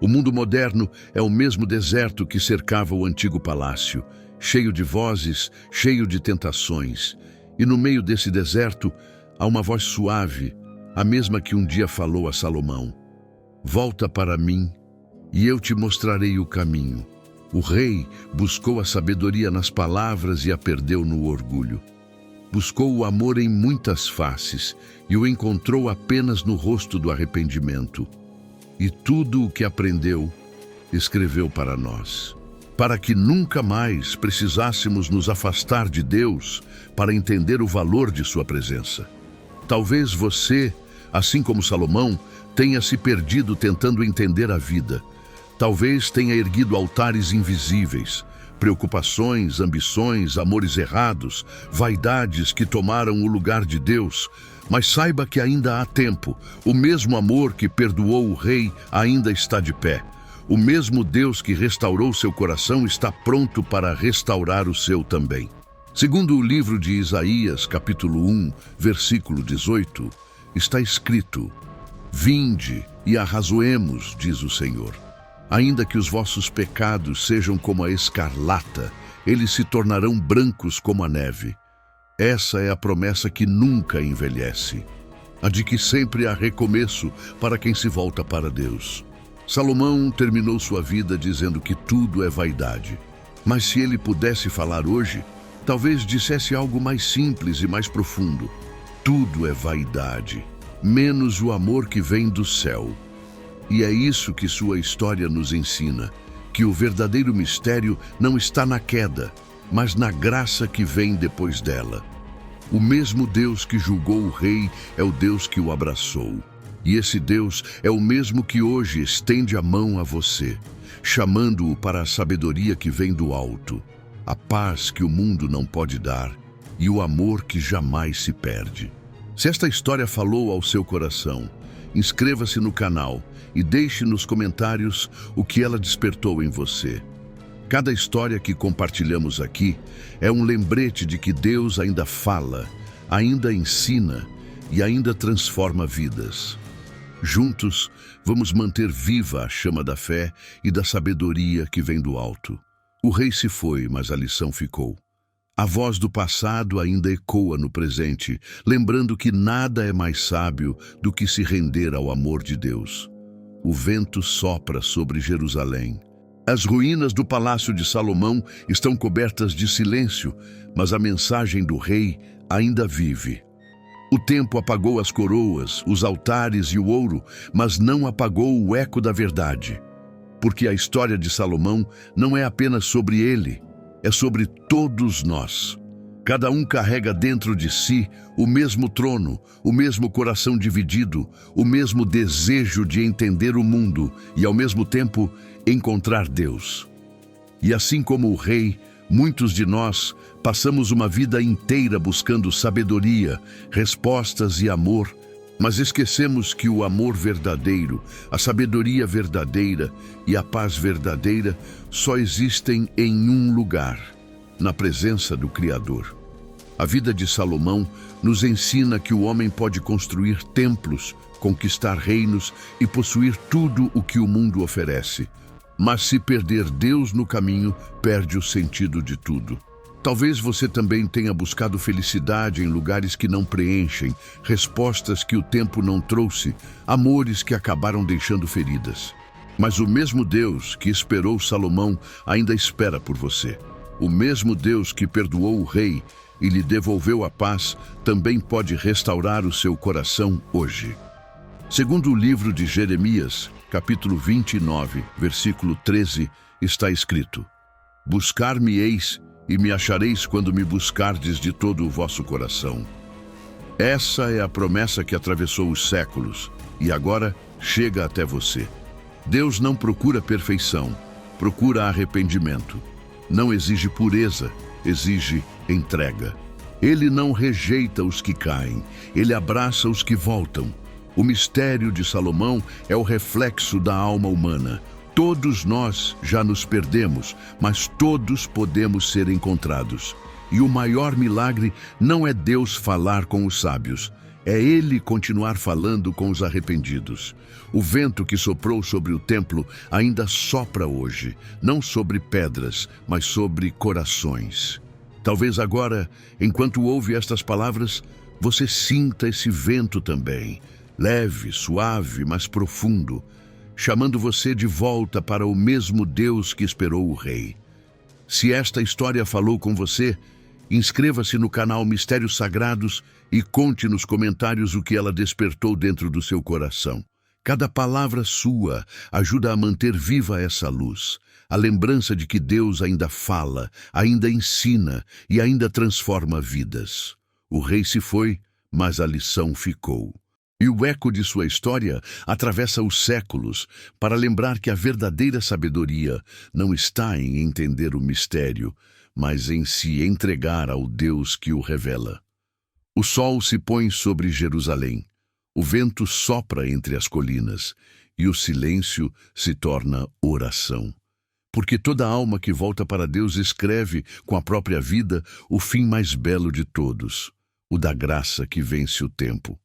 O mundo moderno é o mesmo deserto que cercava o antigo palácio, cheio de vozes, cheio de tentações. E no meio desse deserto, há uma voz suave, a mesma que um dia falou a Salomão. Volta para mim, e eu te mostrarei o caminho. O rei buscou a sabedoria nas palavras e a perdeu no orgulho. Buscou o amor em muitas faces e o encontrou apenas no rosto do arrependimento. E tudo o que aprendeu, escreveu para nós, para que nunca mais precisássemos nos afastar de Deus para entender o valor de sua presença. Talvez você, assim como Salomão, tenha se perdido tentando entender a vida. Talvez tenha erguido altares invisíveis, preocupações, ambições, amores errados, vaidades que tomaram o lugar de Deus. Mas saiba que ainda há tempo. O mesmo amor que perdoou o rei ainda está de pé. O mesmo Deus que restaurou seu coração está pronto para restaurar o seu também. Segundo o livro de Isaías, capítulo 1, versículo 18, está escrito: Vinde e arrazoemos, diz o Senhor. Ainda que os vossos pecados sejam como a escarlata, eles se tornarão brancos como a neve. Essa é a promessa que nunca envelhece, a de que sempre há recomeço para quem se volta para Deus. Salomão terminou sua vida dizendo que tudo é vaidade. Mas se ele pudesse falar hoje, talvez dissesse algo mais simples e mais profundo. Tudo é vaidade, menos o amor que vem do céu. E é isso que sua história nos ensina, que o verdadeiro mistério não está na queda, mas na graça que vem depois dela. O mesmo Deus que julgou o rei é o Deus que o abraçou. E esse Deus é o mesmo que hoje estende a mão a você, chamando-o para a sabedoria que vem do alto, a paz que o mundo não pode dar e o amor que jamais se perde. Se esta história falou ao seu coração, inscreva-se no canal e deixe nos comentários o que ela despertou em você. Cada história que compartilhamos aqui é um lembrete de que Deus ainda fala, ainda ensina e ainda transforma vidas. Juntos, vamos manter viva a chama da fé e da sabedoria que vem do alto. O rei se foi, mas a lição ficou. A voz do passado ainda ecoa no presente, lembrando que nada é mais sábio do que se render ao amor de Deus. O vento sopra sobre Jerusalém. As ruínas do palácio de Salomão estão cobertas de silêncio, mas a mensagem do rei ainda vive. O tempo apagou as coroas, os altares e o ouro, mas não apagou o eco da verdade. Porque a história de Salomão não é apenas sobre ele, é sobre todos nós. Cada um carrega dentro de si o mesmo trono, o mesmo coração dividido, o mesmo desejo de entender o mundo e, ao mesmo tempo, encontrar Deus. E assim como o rei, muitos de nós passamos uma vida inteira buscando sabedoria, respostas e amor, mas esquecemos que o amor verdadeiro, a sabedoria verdadeira e a paz verdadeira só existem em um lugar, na presença do Criador. A vida de Salomão nos ensina que o homem pode construir templos, conquistar reinos e possuir tudo o que o mundo oferece. Mas se perder Deus no caminho, perde o sentido de tudo. Talvez você também tenha buscado felicidade em lugares que não preenchem, respostas que o tempo não trouxe, amores que acabaram deixando feridas. Mas o mesmo Deus que esperou Salomão ainda espera por você. O mesmo Deus que perdoou o rei e lhe devolveu a paz também pode restaurar o seu coração hoje. Segundo o livro de Jeremias, capítulo 29, versículo 13, está escrito: Buscar-me-eis e me achareis quando me buscardes de todo o vosso coração. Essa é a promessa que atravessou os séculos e agora chega até você. Deus não procura perfeição, procura arrependimento. Não exige pureza, exige entrega. Ele não rejeita os que caem, ele abraça os que voltam. O mistério de Salomão é o reflexo da alma humana. Todos nós já nos perdemos, mas todos podemos ser encontrados. E o maior milagre não é Deus falar com os sábios, é Ele continuar falando com os arrependidos. O vento que soprou sobre o templo ainda sopra hoje, não sobre pedras, mas sobre corações. Talvez agora, enquanto ouve estas palavras, você sinta esse vento também, leve, suave, mas profundo, chamando você de volta para o mesmo Deus que esperou o rei. Se esta história falou com você, inscreva-se no canal Mistérios Sagrados e conte nos comentários o que ela despertou dentro do seu coração. Cada palavra sua ajuda a manter viva essa luz, a lembrança de que Deus ainda fala, ainda ensina e ainda transforma vidas. O rei se foi, mas a lição ficou. E o eco de sua história atravessa os séculos para lembrar que a verdadeira sabedoria não está em entender o mistério, mas em se entregar ao Deus que o revela. O sol se põe sobre Jerusalém, o vento sopra entre as colinas e o silêncio se torna oração. Porque toda alma que volta para Deus escreve com a própria vida o fim mais belo de todos, o da graça que vence o tempo.